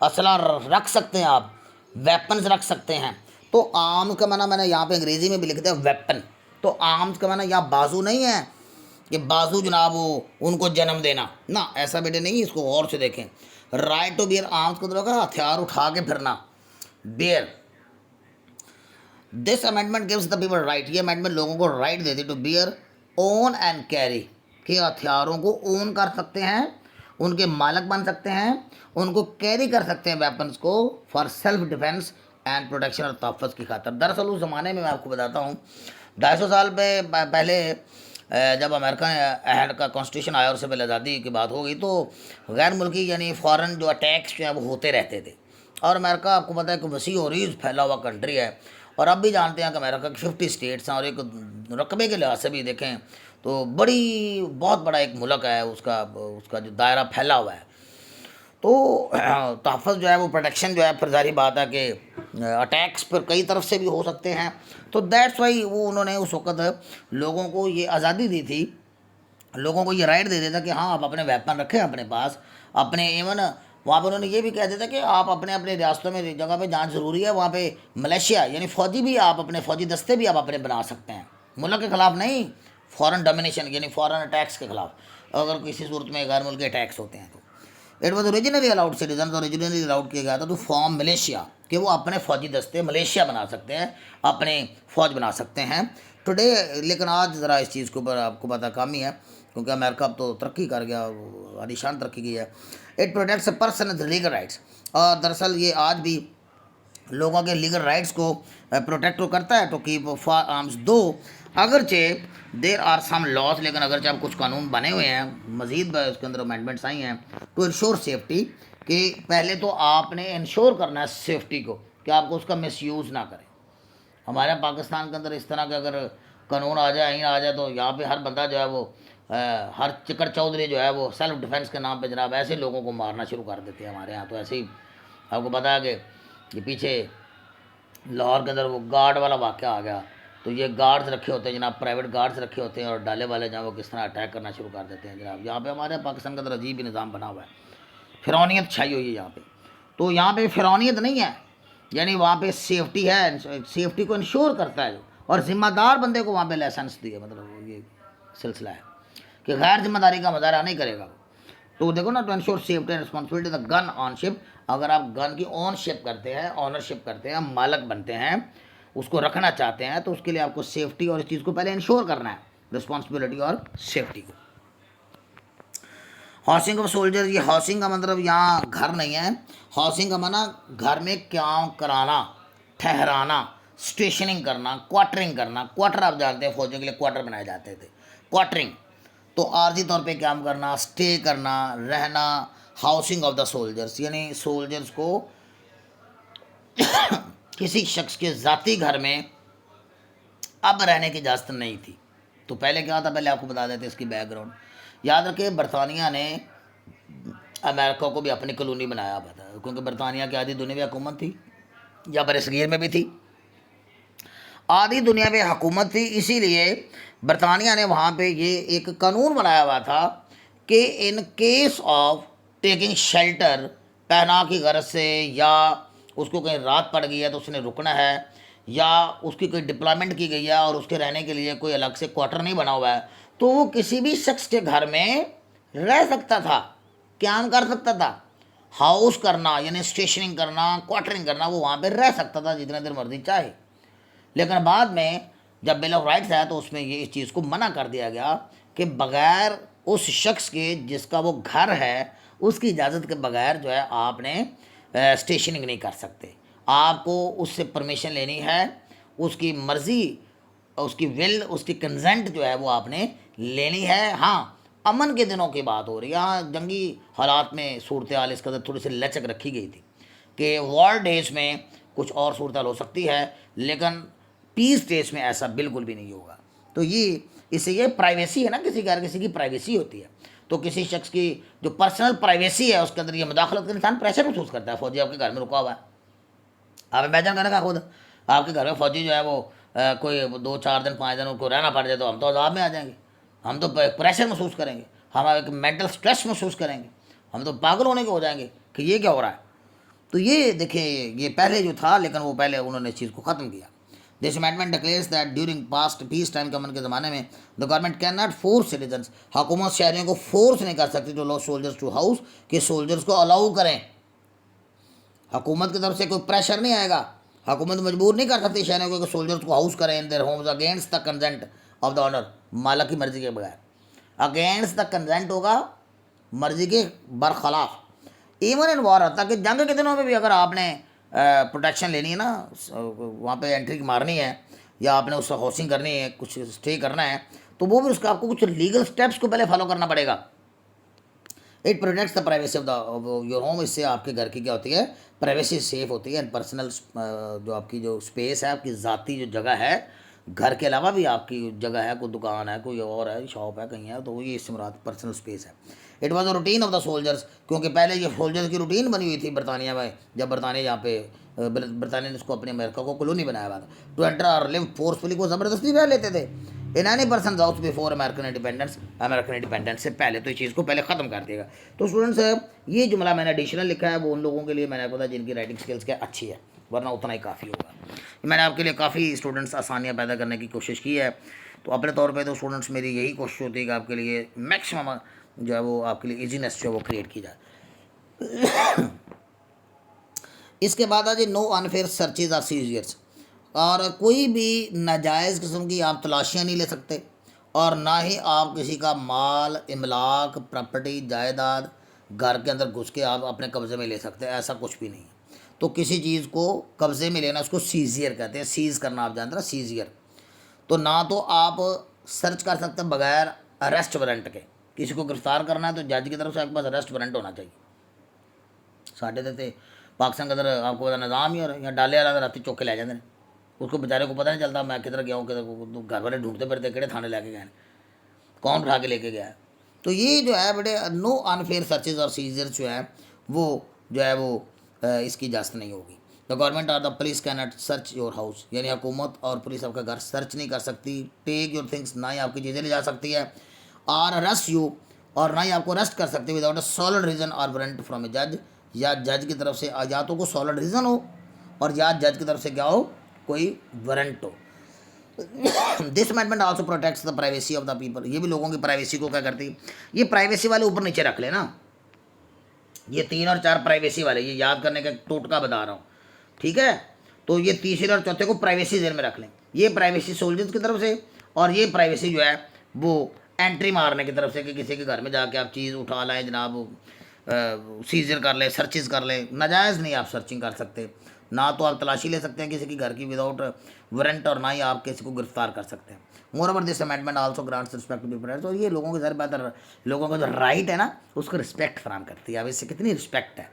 असला रख सकते हैं आप, वेपन्स रख सकते हैं। तो आर्म्स का माना मैंने यहाँ पे अंग्रेज़ी में भी लिखते हैं वेपन। तो आर्म्स का माना यहाँ बाजू नहीं है कि बाजू जनाब वो उनको जन्म देना ना, ऐसा बेटे नहीं। इसको गौर से देखें। राइट टू बियर आर्म्स को तो हथियार उठा के फिरना, bear. This amendment gives the people right. ये अमेंडमेंट लोगों को राइट देती to bear own and carry, कि हथियारों को ओन कर सकते हैं, उनके मालक बन सकते हैं, उनको कैरी कर सकते हैं वेपन्स को for self defence and protection और तहफ़्फ़ुज़ की खातर। दरअसल उस ज़माने में मैं आपको बताता हूँ 250 साल पहले जब अमेरिका का कॉन्स्टिट्यूशन आया और उससे पहले आज़ादी की बात हो गई, तो गैर मुल्की यानी फ़ॉरेन जो अटैक्स जो है वो होते रहते थे। और अमेरिका आपको पता है कि वसी और फैला हुआ कंट्री है, और अब भी जानते हैं कि अमेरिका के 50 स्टेट्स हैं, और एक रकबे के लिहाज से भी देखें तो बहुत बड़ा एक मुल्क है, उसका जो दायरा फैला हुआ है। तो तहफ़्फ़ुज़ जो है वो प्रोटेक्शन जो है, फिर जारी बात है कि अटैक्स फिर कई तरफ से भी हो सकते हैं। तो दैट्स वाई वो उन्होंने उस वक़्त लोगों को ये आज़ादी दी थी, लोगों को ये राइट दे देता कि हाँ आप अपने वेपन रखें अपने पास, अपने इवन वहाँ पर उन्होंने ये भी कह देता कि आप अपने अपने रियासतों में जगह पे जहाँ ज़रूरी है वहाँ पे मलेशिया यानी फ़ौजी भी आप अपने फ़ौजी दस्ते भी आप अपने बना सकते हैं, मुल्क के ख़िलाफ़ नहीं, फ़ॉरेन डोमिनेशन यानी फ़ॉरेन अटैक्स के ख़िलाफ़। अगर किसी सूरत में गैर मुल्की अटैक्स होते हैं तो it was originally allowed citizen, originally allowed किया गया था टू फॉर्म मलेशिया, कि वो अपने फ़ौजी दस्ते मलेशिया बना सकते हैं, अपने फ़ौज बना सकते हैं टुडे। लेकिन आज ज़रा इस चीज़ के ऊपर आपको पता कम ही है, क्योंकि अमेरिका अब तो तरक्की कर गया, आलीशान तरक्की की है। It protects a person legal rights, और दरअसल ये आज भी लोगों के लीगल राइट्स को प्रोटेक्ट तो करता है। तो कीप फॉर आर्म्स दो अगरचे देर आर सम लॉज, लेकिन अगरचे अब कुछ कानून बने हुए हैं, मज़ीद उसके अंदर अमेंडमेंट्स आई हैं टू इंश्योर सेफ्टी, कि पहले तो आपने इंश्योर करना है सेफ्टी को, कि आपको उसका मिसयूज़ ना करें। हमारे पाकिस्तान के अंदर इस तरह के अगर कानून आ जाए, आइन आ जाए, तो यहाँ पे हर बंदा जो है वो हर चिकड़ चौधरी जो है वो सेल्फ डिफेंस के नाम पे जनाब ऐसे लोगों को मारना शुरू कर देते हैं हमारे यहाँ। तो ऐसे ही आपको पता है कि ये पीछे लाहौर के अंदर वो गार्ड वाला वाक़या आ गया, तो ये गार्ड्स रखे होते हैं जनाब, प्राइवेट गार्ड्स रखे होते हैं, और डाले वाले जहाँ वो किस तरह अटैक करना शुरू कर देते हैं जनाब। यहाँ पे हमारे पाकिस्तान के अंदर अजीब ही निज़ाम बना हुआ है, फ़िरौनियत छाई हुई है यहाँ पे। तो यहाँ पे फ़िरौनियत नहीं है, यानी वहाँ पे सेफ्टी है, सेफ्टी को इंश्योर करता है, और ज़िम्मेदार बंदे को वहाँ पे लाइसेंस दिया, मतलब ये सिलसिला है कि गैर जिम्मेदारी का मुजाहरा नहीं करेगा। तो देखो ना, to ensure safety and responsibility the gun ownership, अगर आप गन की ओनशिप करते हैं, ऑनरशिप करते हैं, मालक बनते हैं, उसको रखना चाहते हैं, तो उसके लिए आपको सेफ्टी और इस चीज़ को पहले इंश्योर करना है, रिस्पॉन्सिबिलिटी और सेफ्टी को। हाउसिंग ऑफ सोल्जर, ये हाउसिंग का मतलब यहाँ घर नहीं है, हाउसिंग का माना घर में काम कराना, ठहराना, स्टेशनिंग करना, क्वार्टरिंग करना। क्वार्टर आप जानते हैं फौजियों के लिए क्वार्टर बनाए जाते थे, क्वार्टरिंग। तो आर्जी तौर पे काम करना, स्टे करना, रहना। हाउसिंग ऑफ द सोल्जर्स यानी सोल्जर्स को किसी शख्स के ज़ाती घर में अब रहने की इजाज़त नहीं थी, तो पहले क्या था, पहले आपको बता देते इसकी बैकग्राउंड। याद रखिए, बरतानिया ने अमेरिका को भी अपनी कॉलोनी बनाया हुआ था, क्योंकि बरतानिया की आधी दुनिया में हुकूमत थी, या बरसगीर में भी थी, आधी दुनिया में हुकूमत थी। इसीलिए बरतानिया ने वहाँ पे ये एक कानून बनाया हुआ था कि in case of taking shelter, पहना की गरज से, या उसको कहीं रात पड़ गई है तो उसने रुकना है, या उसकी कोई डिप्लॉयमेंट की गई है और उसके रहने के लिए कोई अलग से क्वार्टर नहीं बना हुआ है, तो वो किसी भी शख्स के घर में रह सकता था, क्या कर सकता था, हाउस करना यानी स्टेशनिंग करना, क्वार्टरिंग करना, वो वहाँ पे रह सकता था जितने देर मर्जी चाहे। लेकिन बाद में जब बिल ऑफ राइट्स आया तो उसमें ये इस चीज़ को मना कर दिया गया कि बग़ैर उस शख्स के जिसका वो घर है उसकी इजाज़त के बगैर जो है आपने स्टेशनिंग नहीं कर सकते, आपको उससे परमिशन लेनी है, उसकी मर्ज़ी, उसकी विल, उसकी कंसेंट जो है वो आपने लेनी है। हाँ, अमन के दिनों की बात हो रही है, यहाँ जंगी हालात में सूरत हाल इस कदर थोड़ी सी लचक रखी गई थी कि वॉर डेज में कुछ और सूरत हाल हो सकती है, लेकिन पीस डेज में ऐसा बिल्कुल भी नहीं होगा। तो ये इससे ये प्राइवेसी है ना, किसी घर किसी की प्राइवेसी होती है, तो किसी शख्स की जो पर्सनल प्राइवेसी है उसके अंदर ये मुदाखलत का इंसान प्रेशर महसूस करता है। फौजी आपके घर में रुका हुआ है, आप इमेजिन करें खुद आपके घर में फौजी जो है वो कोई 2-4 दिन 5 दिन उनको रहना पड़ जाए, तो हम तो अजाब में आ जाएंगे, हम तो प्रेशर महसूस करेंगे, हम एक मेंटल स्ट्रेस महसूस करेंगे, हम तो पागल होने के हो जाएंगे कि ये क्या हो रहा है। तो ये देखिए, ये पहले जो था, लेकिन वो पहले उन्होंने इस चीज़ को ख़त्म किया। This amendment declares that during past peace time के अमन के ज़माने में the government can not force citizens, हुकूमत शहरियों को फोर्स नहीं कर सकती to low soldiers to house, कि सोल्जर्स को अलाउ करें, हुकूमत की तरफ से कोई प्रेशर नहीं आएगा, हुकूमत मजबूर नहीं कर सकती शहरियों को कि सोल्जर्स को हाउस करें in their homes against the consent of the owner, मालिक की मर्जी के बगैर, अगेंस्ट द कंसेंट होगा, मर्जी के बरखलाफ। इवन इन वॉर, ताकि जंग के दिनों में भी अगर आपने प्रोटेक्शन लेनी है ना, वहाँ पे एंट्री मारनी है, या आपने उससे हाउसिंग करनी है, कुछ स्टे करना है, तो वो भी उसका आपको कुछ लीगल स्टेप्स को पहले फॉलो करना पड़ेगा। It protects the privacy of the your home, इससे आपके घर की क्या होती है, प्राइवेसी सेफ होती है, एंड पर्सनल जो आपकी जो स्पेस है, आपकी ज़ाती जो जगह है, घर के अलावा भी आपकी जगह है, कोई दुकान है, कोई और है, शॉप है, कहीं है, तो ये इससे मुराद पर्सनल स्पेस है। It was a routine of the soldiers, क्योंकि पहले ये सोल्जर्स की रूटीन बनी हुई थी बरतानिया में, जब बरतानिया यहाँ पे बरतानिया ने इसको अपने अमेरिका को कॉलोनी बनाया हुआ था, टू एंटर और लिव फोर्सफुली, को ज़बरदस्ती रह लेते थे in any person house before American independence, American independence से पहले, तो इस चीज़ को पहले ख़त्म कर देगा। तो स्टूडेंट्स, ये जुमला मैंने एडिशनल लिखा है वो उन लोगों के लिए मैंने पता जिनकी राइटिंग स्किल्स क्या अच्छी है, वरना उतना ही काफ़ी होगा। मैंने आपके लिए काफ़ी स्टूडेंट्स आसानियाँ पैदा करने की कोशिश की है, तो अपने तौर पे तो स्टूडेंट्स मेरी यही कोशिश होती है कि आपके लिए मैक्सिमम जो है वो आपके लिए ईजीनेस जो है वो क्रिएट की जाए। इसके बाद आज नो अनफेयर सर्चेज आर सीजियर्स, और कोई भी नाजायज़ किस्म की आप तलाशियाँ नहीं ले सकते, और ना ही आप किसी का माल, इमलाक, प्रॉपर्टी, जायदाद घर के अंदर घुस के आप अपने कब्ज़े में ले सकते हैं, ऐसा कुछ भी नहीं है। तो किसी चीज़ को कब्ज़े में लेना उसको सीजियर कहते हैं, सीज़ करना आप जानते हैं ना, सीजियर। तो ना तो आप सर्च कर सकते हैं बगैर अरेस्ट वारंट के, किसी को गिरफ्तार करना है तो जज की तरफ से आपके पास अरेस्ट वारंट होना चाहिए। साढ़े ते पाकिस्तान के अंदर आपको पता निज़ाम ही, और यहाँ डाले वाला राती चौक के लै जाते हैं, उसको बेचारे को पता नहीं चलता मैं किधर गया हूँ, किधर घर वाले ढूंढते फिरते किहड़े थाने लेके गए, कौन उठा के लेके गया है। तो ये जो है बेटे नो अनफेयर सर्चेज और सीजर जो है वो जो है वो इसकी इजाज़त नहीं होगी। द गवर्नमेंट और the police can not search your house, यानी हुकूमत और पुलिस आपका घर सर्च नहीं कर सकती। टेक योर थिंग्स, ना ही आपकी चीज़ें ले जा सकती है, और अरेस्ट यू, और ना ही आपको अरेस्ट कर सकते विदाउट अ सॉलिड रीज़न और वारंट फ्रॉम ए जज, या जज की तरफ से या तो कोई सॉलिड रीज़न हो, और या जज की तरफ से क्या हो, कोई वारंट हो। This amendment also protects the privacy of the people, ये भी लोगों की प्राइवेसी को क्या करती है, ये प्राइवेसी वाले ऊपर नीचे रख लेना, ये 3 और 4 प्राइवेसी वाले, ये याद करने का टोटका बता रहा हूँ, ठीक है। तो ये तीसरे और चौथे को प्राइवेसी जेल में रख लें, ये प्राइवेसी सोल्जर्स की तरफ से, और ये प्राइवेसी जो है वो एंट्री मारने की तरफ से, कि किसी के घर में जाके आप चीज़ उठा लाएँ जनाब, सीजर कर लें, सर्चिज़ कर लें, नाजायज़ नहीं आप सर्चिंग कर सकते, ना तो आप तलाशी ले सकते हैं किसी की घर की विदाउट वारंट, और ना ही आप किसी को गिरफ्तार कर सकते हैं। Moreover this amendment also grants respect to people rights, और ये लोगों के ज़्यादा बेहतर लोगों का जो राइट है ना उसको रिस्पेक्ट फराम करती है। अब इससे कितनी रिस्पेक्ट है,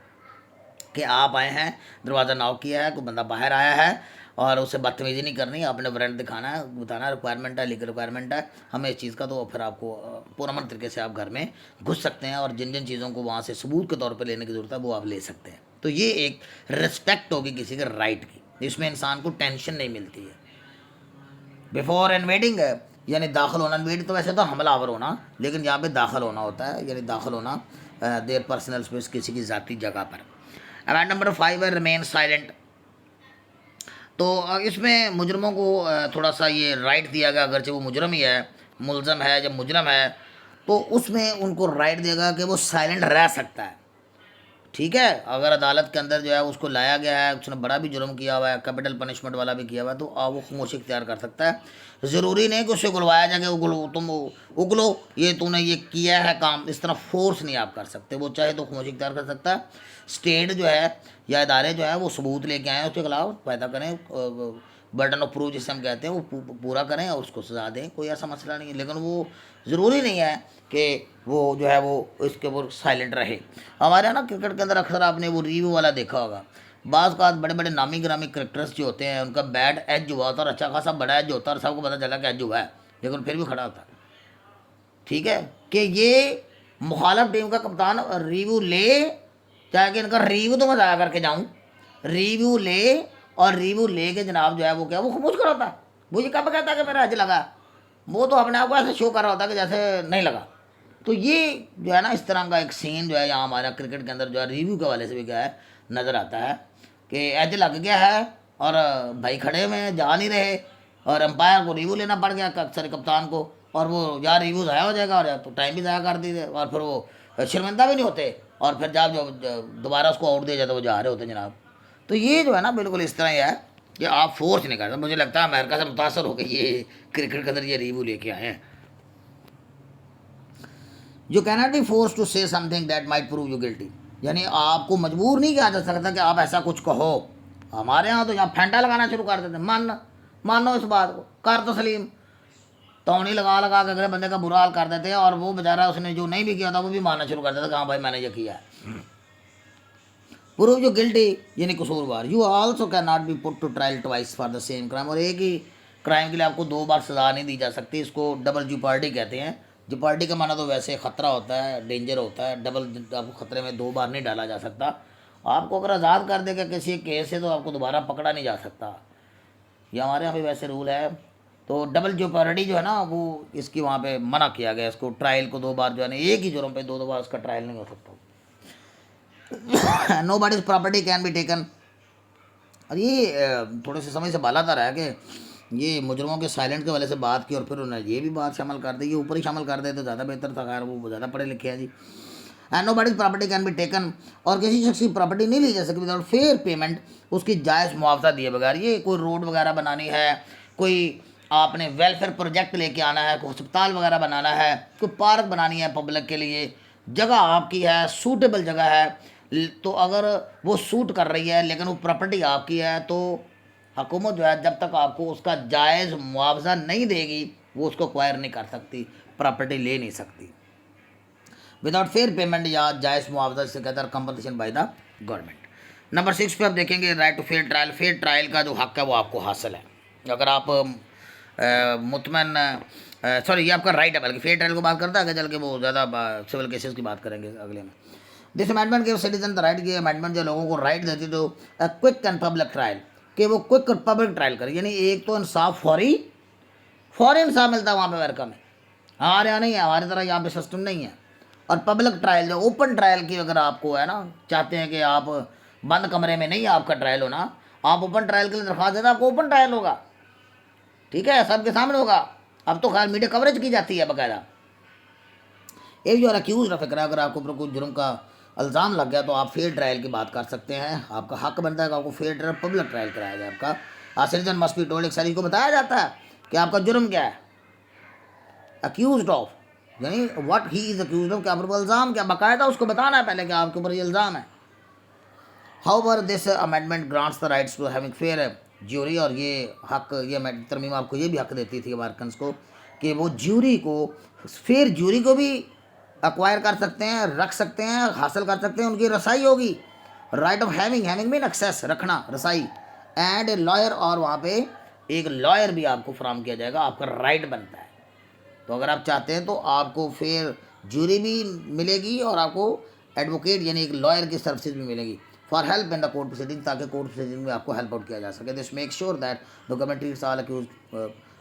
कि आप आए हैं, दरवाज़ा नॉक किया है, कोई बंदा बाहर आया है और उसे बदतमीजी नहीं करनी, आपने वारंट दिखाना है, बताना रिक्वायरमेंट है, लीगल रिक्वायरमेंट है हमें इस चीज़ का, तो फिर आपको पुरअमन तरीके से आप घर में घुस सकते हैं और जिन जिन चीज़ों को वहाँ से सबूत के तौर पर लेने की ज़रूरत है वो आप ले सकते हैं। तो ये एक रिस्पेक्ट होगी किसी के राइट की, इसमें इंसान को टेंशन नहीं मिलती है। बिफोर इन्वेडिंग है यानी दाखिल होना, इन्वेड तो वैसे तो हमलावर होना, लेकिन यहाँ पे दाखिल होना होता है, यानी दाखिल होना देयर पर्सनल स्पेस, किसी की ज़ाती जगह पर। अमेंडमेंट नंबर 5 है रिमेन साइलेंट। तो इसमें मुजरमों को थोड़ा सा ये राइट दिया गया, अगरचे वो मुजरम ही है, मुलजम है, जब मुजरम है तो उसमें उनको राइट देगा कि वो साइलेंट रह सकता है। ठीक है, अगर अदालत के अंदर जो है उसको लाया गया है, उसने बड़ा भी जुर्म किया हुआ है, कैपिटल पनिशमेंट वाला भी किया हुआ है, तो वो खामोशी इख्तियार कर सकता है। ज़रूरी नहीं कि उसे उगलवाया जाए कि उगलो, तुम उगलो, ये तूने ये किया है काम, इस तरह फोर्स नहीं आप कर सकते। वो चाहे तो खामोशी इख्तियार कर सकता है। स्टेट जो है या इदारे जो है वो सबूत लेके आए उसके खिलाफ पैदा करें, बर्डन ऑफ प्रूफ जिसे हम कहते हैं वो पूरा करें और उसको सजा दें, कोई ऐसा मसला नहीं है। लेकिन वो ज़रूरी नहीं है कि वो जो है वो इसके ऊपर साइलेंट रहे। हमारे यहाँ ना क्रिकेट के अंदर अक्सर आपने वो रिव्यू वाला देखा होगा, बाज़ का बड़े बड़े नामी ग्रामी क्रिकेटर्स जो होते हैं उनका बैट एज हुआ होता है और अच्छा खासा बड़ा एज होता है और सबको पता चला कि एज हुआ है, लेकिन फिर भी खड़ा होता है। ठीक है, कि ये मुखालफ टीम का कप्तान रिव्यू ले, चाहे कि इनका रिव्यू तो मैं ज़ाया करके जाऊँ, रिव्यू ले और रिव्यू ले के जनाब जो है वो क्या वो खामोश कर होता है। वो ये कब कहता है कि मेरा एज लगा, वो तो अपने आप को ऐसे शो कर रहा होता है कि जैसे नहीं लगा। तो ये जो है ना इस तरह का एक सीन जो है यहाँ हमारा क्रिकेट के अंदर जो है रिव्यू के वाले से भी क्या है नज़र आता है कि एज लग गया है और भाई खड़े हुए हैं, जा नहीं रहे, और अंपायर को रिव्यू लेना पड़ गया अक्सर कप्तान को, और वो यार रिव्यू ज़ाया हो जाएगा और या तो टाइम भी ज़ाया कर दीजिए और फिर वो शर्मिंदा भी नहीं होते, और फिर जब जो दोबारा उसको आउट दिया जाता वो जा रहे होते हैं जनाब। तो ये जो है ना बिल्कुल इस तरह ही है कि आप फोर्स नहीं करते। मुझे लगता है अमेरिका से मुतासर होकर ये क्रिकेट के अंदर ये रिव्यू लेके आए हैं। You cannot be force to say something that might prove you guilty, यानी आपको मजबूर नहीं किया जा सकता कि आप ऐसा कुछ कहो। हमारे यहाँ तो यहाँ फेंटा लगाना शुरू कर देते, मानो इस बात को, कर तस्लीम, तौनी लगा लगा के अगले बंदे का बुरा हाल कर देते हैं, और वो बेचारा उसने जो नहीं भी किया था वो भी मानना शुरू कर देता कि हाँ भाई मैंने ये किया है। प्रूव यू गिल्टी यानी कसूरवार। You also can not be put to trial twice for the same crime, और एक ही क्राइम के लिए आपको 2 बार सज़ा नहीं दी जा सकती। इसको डबल जेपर्डी कहते हैं। जेपर्डी का माना तो वैसे ख़तरा होता है, डेंजर होता है, डबल आपको ख़तरे में 2 बार नहीं डाला जा सकता। आपको अगर आज़ाद कर देगा किसी केस से तो आपको दोबारा पकड़ा नहीं जा सकता, ये हमारे यहाँ पे वैसे रूल है। तो डबल जेपर्डी जो है ना वो इसकी वहाँ पे मना किया गया, इसको ट्रायल को 2 बार जो है ना एक ही जुर्म पे 2 बार उसका ट्रायल नहीं हो सकता। No buddies property can be taken, और ये थोड़े से समय से बाला था रहा है कि ये मुजरमों के साइलेंट के वाले से बात की और फिर उन्होंने ये भी बात शामिल कर दी, ये ऊपर ही शामिल कर दे तो ज़्यादा बेहतर था, खैर वो ज़्यादा पढ़े लिखे हैं जी। And no buddies property can be taken, और किसी शख्स की प्रॉपर्टी नहीं ली जा सकती विदाउट फेयर पेमेंट, उसकी जायज़ मुआवजा दिए बगैर। ये कोई रोड वगैरह बनानी है, कोई आपने वेलफेयर प्रोजेक्ट लेके आना है, कोई अस्पताल वगैरह बनाना है, कोई पार्क बनानी है पब्लिक के लिए, जगह आपकी है, सूटेबल जगह है, तो अगर वो सूट कर रही है लेकिन वो प्रॉपर्टी आपकी है तो हुकूमत जो है जब तक आपको उसका जायज़ मुआवजा नहीं देगी वो उसको एक्वायर नहीं कर सकती, प्रॉपर्टी ले नहीं सकती विदाउट फेयर पेमेंट या जायज़ मुआवजा से कहता है compensation by the government. Number 6 पे आप देखेंगे right to fair trial. Fair trial का जो हक है वो आपको हासिल है अगर आप मुतमन सॉरी ये आपका राइट है, बल्कि फेयर ट्रायल को बात करता है आगे चल के वो ज़्यादा सिविल केसेस की बात करेंगे अगले में। This amendment give citizen the right, की अमेंडमेंट जो लोगों को राइट देती तो क्विक एंड पब्लिक ट्रायल, कि वो क्विक और पब्लिक ट्रायल करे, यानी एक तो इंसाफ फौरी इंसाफ मिलता है वहाँ पे अमेरिका में, हमारे यहाँ नहीं है, हमारी तरह यहाँ पे सिस्टम नहीं है। और पब्लिक ट्रायल जो ओपन ट्रायल की अगर आपको है ना चाहते हैं कि आप बंद कमरे में नहीं आपका ट्रायल होना, आप ओपन ट्रायल के लिए दरख्वास्त देते आपको ओपन ट्रायल होगा, ठीक है, सबके सामने होगा। अब तो खैर मीडिया कवरेज की जाती है बाकायदा। एक जो अक्यूज रफिक अगर आपको ऊपर कोई जुर्म का इल्ज़ाम लग गया तो आप फेयर ट्रायल की बात कर सकते हैं, आपका हक बनता है कि आपको फेयर ट्रायल पब्लिक ट्रायल कराया जाए। आपका सिटीजन मस्ट बी टोल्ड, एक सारी को बताया जाता है कि आपका जुर्म क्या है, अक्यूज ऑफ यानी what he is accused of, क्या आपके इल्ज़ाम क्या, बाकायदा उसको बताना है पहले कि आपके ऊपर ये इल्ज़ाम है। However this amendment grants the rights to having fair jury, और ये हक ये तरमीम आपको ये भी हक देती थी अमेरिकन्स को कि वो ज्यूरी को फेयर ज्यूरी को भी एक्वायर कर सकते हैं, रख सकते हैं, हासिल कर सकते हैं, उनकी रसाई होगी right of having, having mean access, रखना, रसाई, एंड ए लॉयर, और वहाँ पे एक लॉयर भी आपको फराम किया जाएगा, आपका राइट बनता है। तो अगर आप चाहते हैं तो आपको फिर ज्यूरी भी मिलेगी और आपको एडवोकेट यानी एक लॉयर की सर्विसेज भी मिलेगी for help in the court proceeding, ताकि कोर्ट प्रोसीडिंग में आपको हेल्प आउट किया जा सके। This make sure that the government treats all accused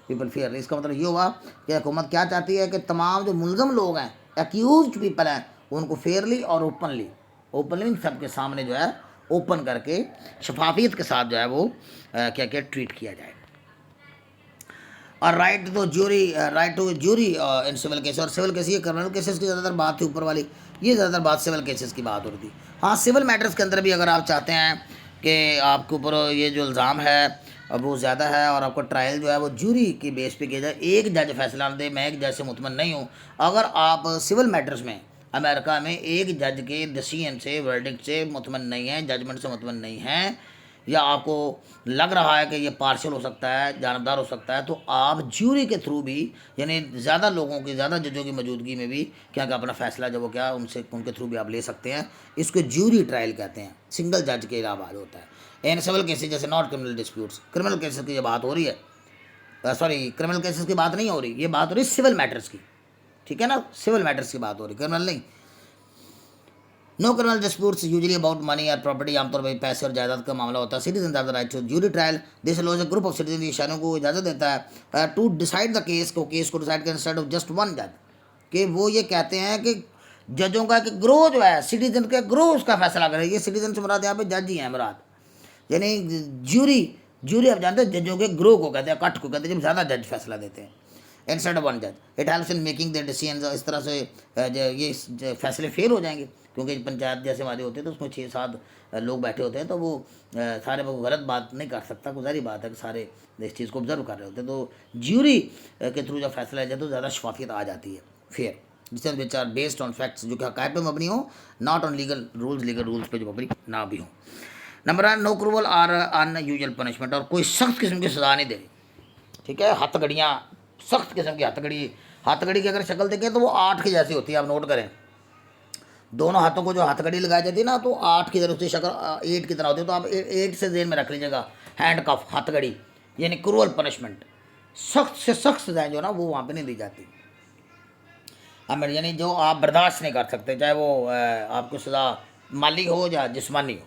people fairly. इसका मतलब ये हुआ कि हुकूमत क्या चाहती है कि तमाम जो मुलजम लोग हैं, एक्यूज पीपल हैं, उनको फेयरली और ओपनली सबके सामने जो है ओपन करके शफाफियत के साथ जो है वो क्या क्या ट्रीट किया जाए। और right to jury in civil case, और सिविल केस, ये क्रिमिनल केसेस की ज़्यादातर बात थी ऊपर वाली, ये ज़्यादातर बात सिविल केसेस की बात हो रही थी। हाँ, सिविल मैटर्स के अंदर भी अगर आप चाहते हैं कि आपके ऊपर ये जो इल्ज़ाम है अब वो ज़्यादा है और आपका ट्रायल जो है वो ज्यूरी की बेस पे किया जाए, एक जज फैसला दे, मैं एक जज से मुतमन नहीं हूँ। अगर आप सिविल मैटर्स में अमेरिका में एक जज के डिसीजन से, वर्डिक्ट से मुतमन नहीं है, जजमेंट से मुतमन नहीं है, या आपको लग रहा है कि ये पार्शियल हो सकता है, जानबदार हो सकता है, तो आप ज्यूरी के थ्रू भी, यानी ज़्यादा लोगों की, ज़्यादा जजों की मौजूदगी में भी क्या क्या अपना फैसला जो वो क्या उनके थ्रू भी आप ले सकते हैं। इसको ज्यूरी ट्रायल कहते हैं, सिंगल जज के अलावा होता है। इन सिविल केसेज जैसे not criminal disputes, criminal cases की ये बात हो रही है, सॉरी क्रिमिनल केसेस की बात नहीं हो रही, ये बात हो रही है सिविल मैटर्स की, ठीक है ना, सिविल मैटर्स की बात हो रही, क्रिमिनल नहीं। No criminal disputes usually about money और प्रॉपर्टी, आमतौर पर पैसे और जायदाद का मामला होता है। Citizen have the right to jury trial, this allows a group of citizen, ये शहरों को इजाज़त देता है टू डिसाइड द केस को डिसाइड कर इंस्टेड ऑफ जस्ट वन जज, कि वो ये कहते हैं कि जजों का एक ग्रोह जो है, सिटीजन के ग्रोह उसका फैसला करे। ये सिटीजन से मुराद यहाँ पे जज ही हैं मुराद, यानी ज्यूरी आप जानते हैं जजों के ग्रोह को कहते हैं, कट को कहते हैं, जब ज़्यादा जज फैसला देते हैं इंस्टेड ऑफ वन जज। It helps in making the decision, इस तरह से ये फैसले फेल हो जाएंगे, क्योंकि पंचायत जैसे वाले होते हैं तो उसमें 6-7 लोग बैठे होते हैं, तो वो सारे वो गलत बात नहीं कर सकता, गुजारी बात है कि सारे इस चीज़ को ऑब्जर्व कर रहे होते हैं। तो ज्यूरी के थ्रू जब फैसला जाए तो ज़्यादा शफाफियत आ जाती है, fair decision which are based on facts, जो कि हक़ाइक़ पे मबनी हो, नॉट ऑन लीगल रूल्स पे जो मबनी ना भी हो। नंबर 1, नो क्रूवल और अनयूजुअल पनिशमेंट, और कोई सख्त किस्म की सज़ा नहीं देनी, ठीक है। हथकड़ियाँ, सख्त किस्म की हथकड़ी की अगर शक्ल देखें तो वो 8 की जैसी होती है, आप नोट करें, दोनों हाथों को जो हथकड़ी लगाई जाती है ना, तो 8 की तरह उसकी शक्ल 8 की तरह होती है, तो आप 8 से जेन में रख लीजिएगा, हैंड कफ, हथकड़ी, यानी क्रूअल पनिशमेंट, सख्त से सख्त सजाएँ जो ना वो वहाँ पे नहीं दी जाती, यानी जो आप बर्दाश्त नहीं कर सकते, चाहे वो आपको सज़ा माली हो या जिस्मानी हो।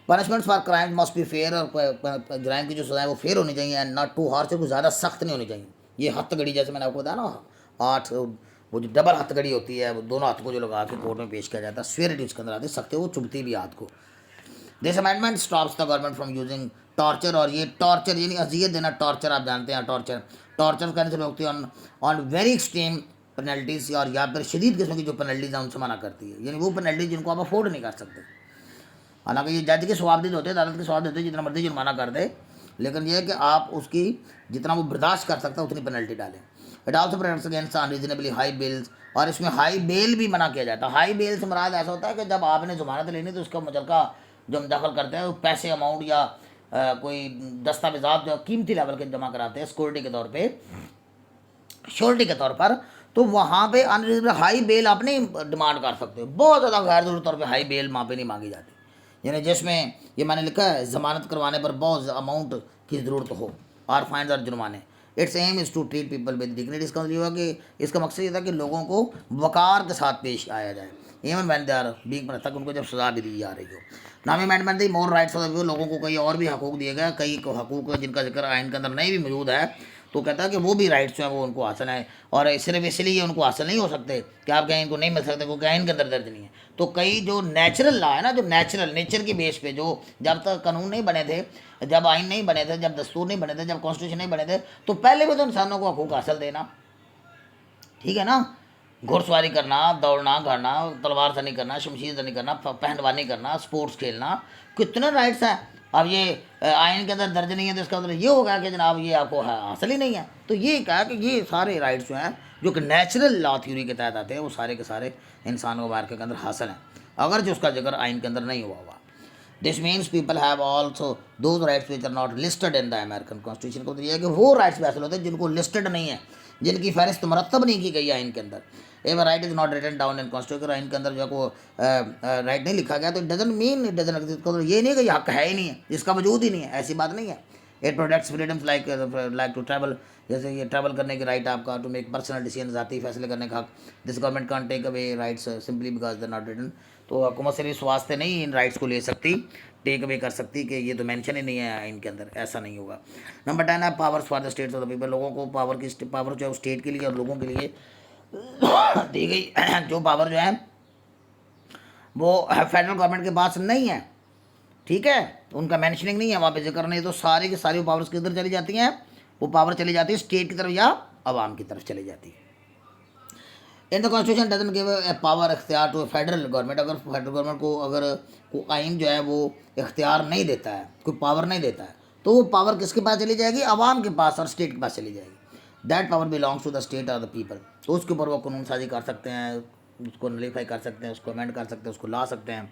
Punishments for crime must be fair, और क्राइम की जो सज़ाएँ वो फेयर होनी चाहिए, एंड नॉट टू हार्श, कुछ ज़्यादा सख्त नहीं होनी चाहिए। ये हथकड़ी जैसे मैंने आपको बताया ना, 8 वो जो डबल हथकड़ी होती है, वो दोनों हाथ को जो लगा के कोर्ट में पेश किया जाता है, स्वेरिटी उसके अंदर आती है, सख्त वो चुभती भी हाथ को। This amendment stops the government from using torture, और ये टॉर्चर यानी अजियत देना, टॉर्चर आप जानते हैं, टॉर्चर करने से रोकती है ऑन वेरी एक्सट्रीम पेनल्टीज, और या फिर शदीद किस्म की जो पेनल्टीज हैं उनसे मना करती है, यानी वो पेनल्टी जिनको आप अफोर्ड नहीं कर सकते। हालांकि ये जज के स्वाबदिद होते हैं, अदालत के स्वाबदिद होते हैं, जितना मर्जी जुर्माना कर दे, लेकिन यह है कि आप उसकी जितना वो बर्दाश्त कर सकता है उतनी पेनल्टी डालें। It also protects against unreasonably high bails, और इसमें हाई बेल भी मना किया जाता है। हाई बेल से मुराद ऐसा होता है कि जब आपने ज़मानत लेनी तो उसका मुतलका जो हम दाखिल करते हैं पैसे अमाउंट या कोई दस्तावेजात जो कीमती लेवल के जमा कराते हैं सिक्योरिटी के तौर पे, श्योरिटी के तौर पर, तो वहाँ पे अनरीजनेबल हाई बेल आप नहीं डिमांड कर सकते हो, बहुत ज़्यादा गैर ज़रूरी तौर पे हाई बेल वहाँ पे नहीं मांगी जाती, यानी जिसमें ये मैंने लिखा है ज़मानत करवाने पर बहुत अमाउंट की ज़रूरत हो, और फाइन और जुर्माने। It's aim is to treat people with dignity, इसका मतलब ये हुआ कि इसका मकसद ये था कि लोगों को वकार के साथ पेश आया जाए, even when they are being punished, तक उनको जब सज़ा भी दी जा रही हो। नामी amendment the more rights of the, लोगों को कई और भी हकूक़ दिए गए, कई हकूक़ जिनका जिक्र आइन के अंदर नहीं भी मौजूद है, तो कहता है कि वो भी राइट्स जो हैं वो उनको हासिल है, और सिर्फ इसलिए उनको हासिल नहीं हो सकते कि आप कहीं इनको नहीं मिल सकते क्योंकि आइन के अंदर दर्ज नहीं है। तो कई जो नेचुरल लॉ है ना, जो नेचर की बेस पे, जो जब तक कानून नहीं बने थे, जब आइन नहीं बने थे, जब दस्तूर नहीं बने थे, जब कॉन्स्टिट्यूशन नहीं बने थे, तो पहले भी तो इंसानों को हकूक़ हासिल देना, ठीक है ना, घुड़सवारी करना, दौड़ना, गाड़ना, तलवार से नहीं करना, शमशीर से नहीं करना, पहलवानी करना, स्पोर्ट्स खेलना, कितने राइट्स हैं। अब ये आइन के अंदर दर्ज नहीं है तो इसका मतलब ये होगा कि जनाब ये आपको हासिल ही नहीं है। तो ये कहा कि ये सारे राइट्स जो हैं जो कि नेचुरल लॉ थ्योरी के तहत आते हैं, वो सारे के सारे इंसान को मार्के के अंदर हासिल हैं, अगर जो उसका जिक्र आइन के अंदर नहीं हुआ हुआ। This means people have also those rights which are not listed in the American constitution. को ये है कि वो राइट्स भी हासिल होते हैं जिनको लिस्टेड नहीं है, जिनकी फहरिस्त मरतब नहीं की गई है इनके अंदर। Every right is not written down in constitution, इनके अंदर जो है को राइट नहीं लिखा गया तो it doesn't mean it doesn't exist. ये नहीं कि ये हक है ही नहीं है, इसका वजूद ही नहीं है, ऐसी बात नहीं है। It protects freedoms like to travel, जैसे ये ट्रैवल करने की राइट आपका, टू मेक पर्सनल डिसीजन, ज़ाती फैसले करने का हक। This government can't take away rights simply because they not written. तो हुकूमत सिर्फ इस वास्ते नहीं इन राइट्स को ले सकती, टेक अवे कर सकती कि ये तो मेंशन ही नहीं है इनके अंदर, ऐसा नहीं होगा। नंबर 10 है powers for the states of the people. लोगों को पावर जो है स्टेट के लिए और लोगों के लिए दी गई जो पावर जो है वो फेडरल गवर्नमेंट के पास नहीं है, ठीक है, उनका मैंशनिंग नहीं है वहाँ पे, जिक्र नहीं, तो सारी की सारी पावर्स किधर चली जाती हैं, वो पावर चली जाती है स्टेट की तरफ या आवाम की तरफ चली जाती है। In the constitution doesn't give a power इख्तियार टू फेडरल गवर्नमेंट। अगर फेडरल गवर्नमेंट को अगर को आइन जो है वो इख्तियार नहीं देता है, कोई पावर नहीं देता है, तो वो पावर किसके पास चली जाएगी, आवाम के पास और स्टेट के पास चली जाएगी। That power belongs to the state और द पीपल। तो उसके ऊपर वो कानून साजी कर सकते हैं, उसको नलीफाई कर सकते हैं, उसको अमेंड कर सकते हैं, उसको ला सकते हैं,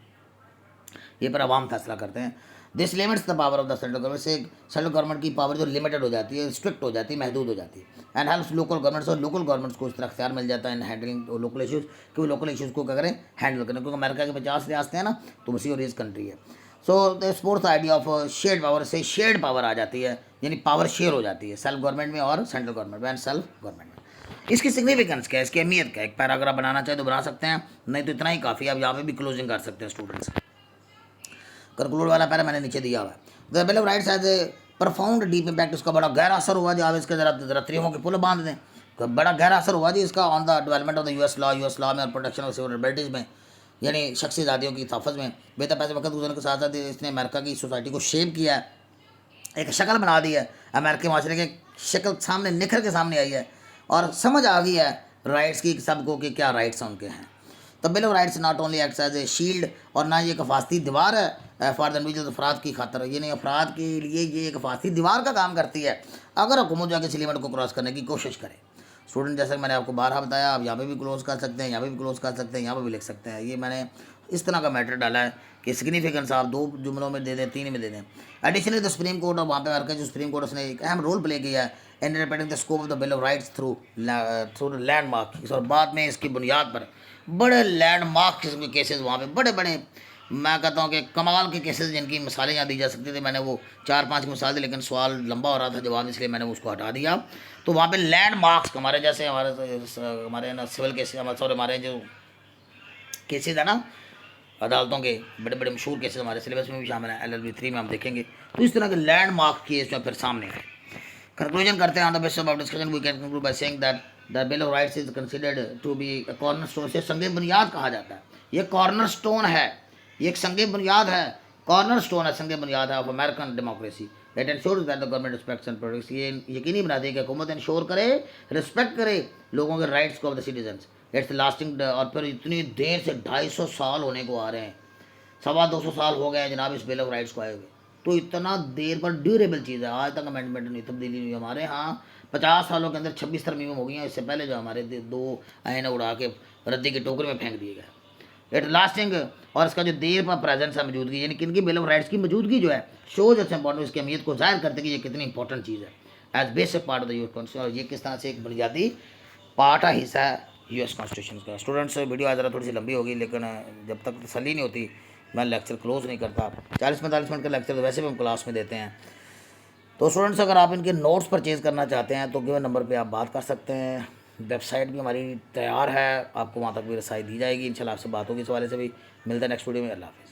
ये पर आवाम फैसला करते हैं। This limits the power of the central government. से सेंट्रल गवर्नमेंट की पावर जो लिमिटेड हो जाती है, स्ट्रिक्ट हो जाती है, महदूद हो जाती है। एंड हेल्प्स लोकल गवर्नमेंट्स, और लोकल गवर्नमेंट्स को इस तरह अख्तियार मिल जाता है इन हैंडलिंग लोकल इशूज़, कि वो लोकल इशूज़ को क्या करें, हैंडल करें, क्योंकि अमेरिका के 50 रियासतें हैं ना, तो उसी और रेज कंट्री है। So the sports idea of shared power, से शेयर्ड पावर आ जाती है, यानी पावर शेयर हो जाती है सेल्फ गवर्नमेंट में और सेंट्रल गवर्नमेंट में एंड सेल्फ गवर्नमेंट में। इसकी सिग्निफिकेंस क्या है, इसकी अहमियत क्या है, एक पैराग्राफ बनाना चाहे तो बना सकते हैं, नहीं तो इतना ही काफ़ी है। आप यहाँ पे भी क्लोजिंग कर सकते हैं स्टूडेंट्स। कंक्लूड वाला पैरा मैंने नीचे दिया हुआ है। The bill of rights has a profound deep impact, इसका बड़ा गहरा असर हुआ जी। आप इसके जरा त्रियों के पुल बांध दें, तो बड़ा गहरा असर हुआ जी इसका on the development of the US law में और प्रोटेक्शन ऑफ सिविल लिबर्टीज़ में, यानी शख्सी आज़ादियों की तहफ़्फ़ुज़ में। बेहतर पैसे वक्त गुजरने के साथ साथ इसने अमेरिका की सोसाइटी को शेप किया है, एक शक्ल बना दी है, अमेरिकी माशरे की शक्ल सामने निखर के सामने आई है, और समझ आ गई है राइट्स की सबको कि क्या राइट्स हैं उनके हैं। The bill of rights not only acts as a shield, और ना ये एक हिफाजती दीवार है फॉर द इंडिविजुअल अफराद की खातर, ये नहीं अफराद के लिए ये एक हिफाजती दीवार का काम करती है अगर हुकूमत जो है किसी लिमिट को क्रॉस करने की कोशिश करे। स्टूडेंट जैसे मैंने आपको बारहा बताया, आप यहाँ पे भी क्लोज कर सकते हैं, यहाँ पे भी क्लोज कर सकते हैं, यहाँ पे भी लिख सकते हैं। ये मैंने इस तरह का मैटर डाला है कि सिग्निफिकेंस आप 2 जुमलों में दे दें, 3 में दे दें। एडिशनली द सुप्रीम कोर्ट, और वहाँ पे अमेरिका जो सुप्रीम कोर्ट उसने एक अहम रोल प्ले किया है in interpreting the scope of the bill of rights through landmark, और बाद में इसकी बुनियाद पर बड़े लैंडमार्क किस्म के केसेस वहाँ पे बड़े बड़े, मैं कहता हूँ कि कमाल के केसेस जिनकी मिसालें यहाँ दी जा सकती थी। मैंने वो 4-5 की मिसाल दी, लेकिन सवाल लंबा हो रहा था जवाब, इसलिए मैंने उसको हटा दिया। तो वहाँ पे लैंडमार्क्स हमारे जैसे हमारे ना सिविल केसेस, हमारे जो केसेस है ना अदालतों के, बड़े बड़े मशहूर केसेस हमारे सिलेबस में भी शामिल हैं, LLB 3 में हम देखेंगे। तो इस तरह के लैंडमार्क केस जो फिर सामने आए। कंक्लूजन करते हैं, on the basis of discussion we can conclude by saying that the bill of rights is considered to be a cornerstone, से संगे बुनियाद कहा जाता है। ये कॉर्नरस्टोन है, ये एक संगे बुनियाद है, कॉर्नरस्टोन है, संगे बुनियाद है of American democracy. It insures that the government respects and protects, ये यकीनी बनाती है कि हुकूमत इंश्योर करे, रिस्पेक्ट करे लोगों के राइट्स को of the citizens. It's lasting, और फिर इतनी देर से 250 साल होने को आ रहे हैं, 250 साल हो गए हैं जनाब इस बिल ऑफ राइट्स को आए हुए। तो इतना देर पर ड्यूरेबल चीज़ है, आज तक अमेंडमेंट नहीं, तब्दीली नहीं हुई। हमारे यहाँ 50 सालों के अंदर 26 तरमीमें हो गई हैं, इससे पहले जो हमारे 2 आईने उड़ा के रद्दी की टोकरी में फेंक दिए गए। इट लास्टिंग, और इसका जो देर पर प्रेजेंस है, मौजूदगी, यानी किनकी बिल ऑफ राइट्स की मौजूदगी जो है, शोज इट्स इंपॉर्टेंट, इसकी अहमियत को जाहिर करते कि ये कितनी इंपॉर्टेंट चीज़ है as basic part of the US constitution, और ये किस तरह से एक बुनियादी पार्ट है, हिस्सा है यूएस कॉन्स्टिट्यूशन का। स्टूडेंट्स वीडियो आज ज़रा थोड़ी सी लंबी होगी, लेकिन जब तक तसल्ली नहीं होती मैं लेक्चर क्लोज नहीं करता। 40-45 मिनट का लेक्चर तो वैसे भी हम क्लास में देते हैं। तो स्टूडेंट्स अगर आप इनके नोट्स परचेज़ करना चाहते हैं तो गिवन नंबर पे आप बात कर सकते हैं। वेबसाइट भी हमारी तैयार है, आपको वहाँ तक भी रसाई दी जाएगी। इंशाल्लाह आपसे बात होगी इस वाले से भी। मिलते हैं नेक्स्ट वीडियो में। अल्लाह हाफ़िज़।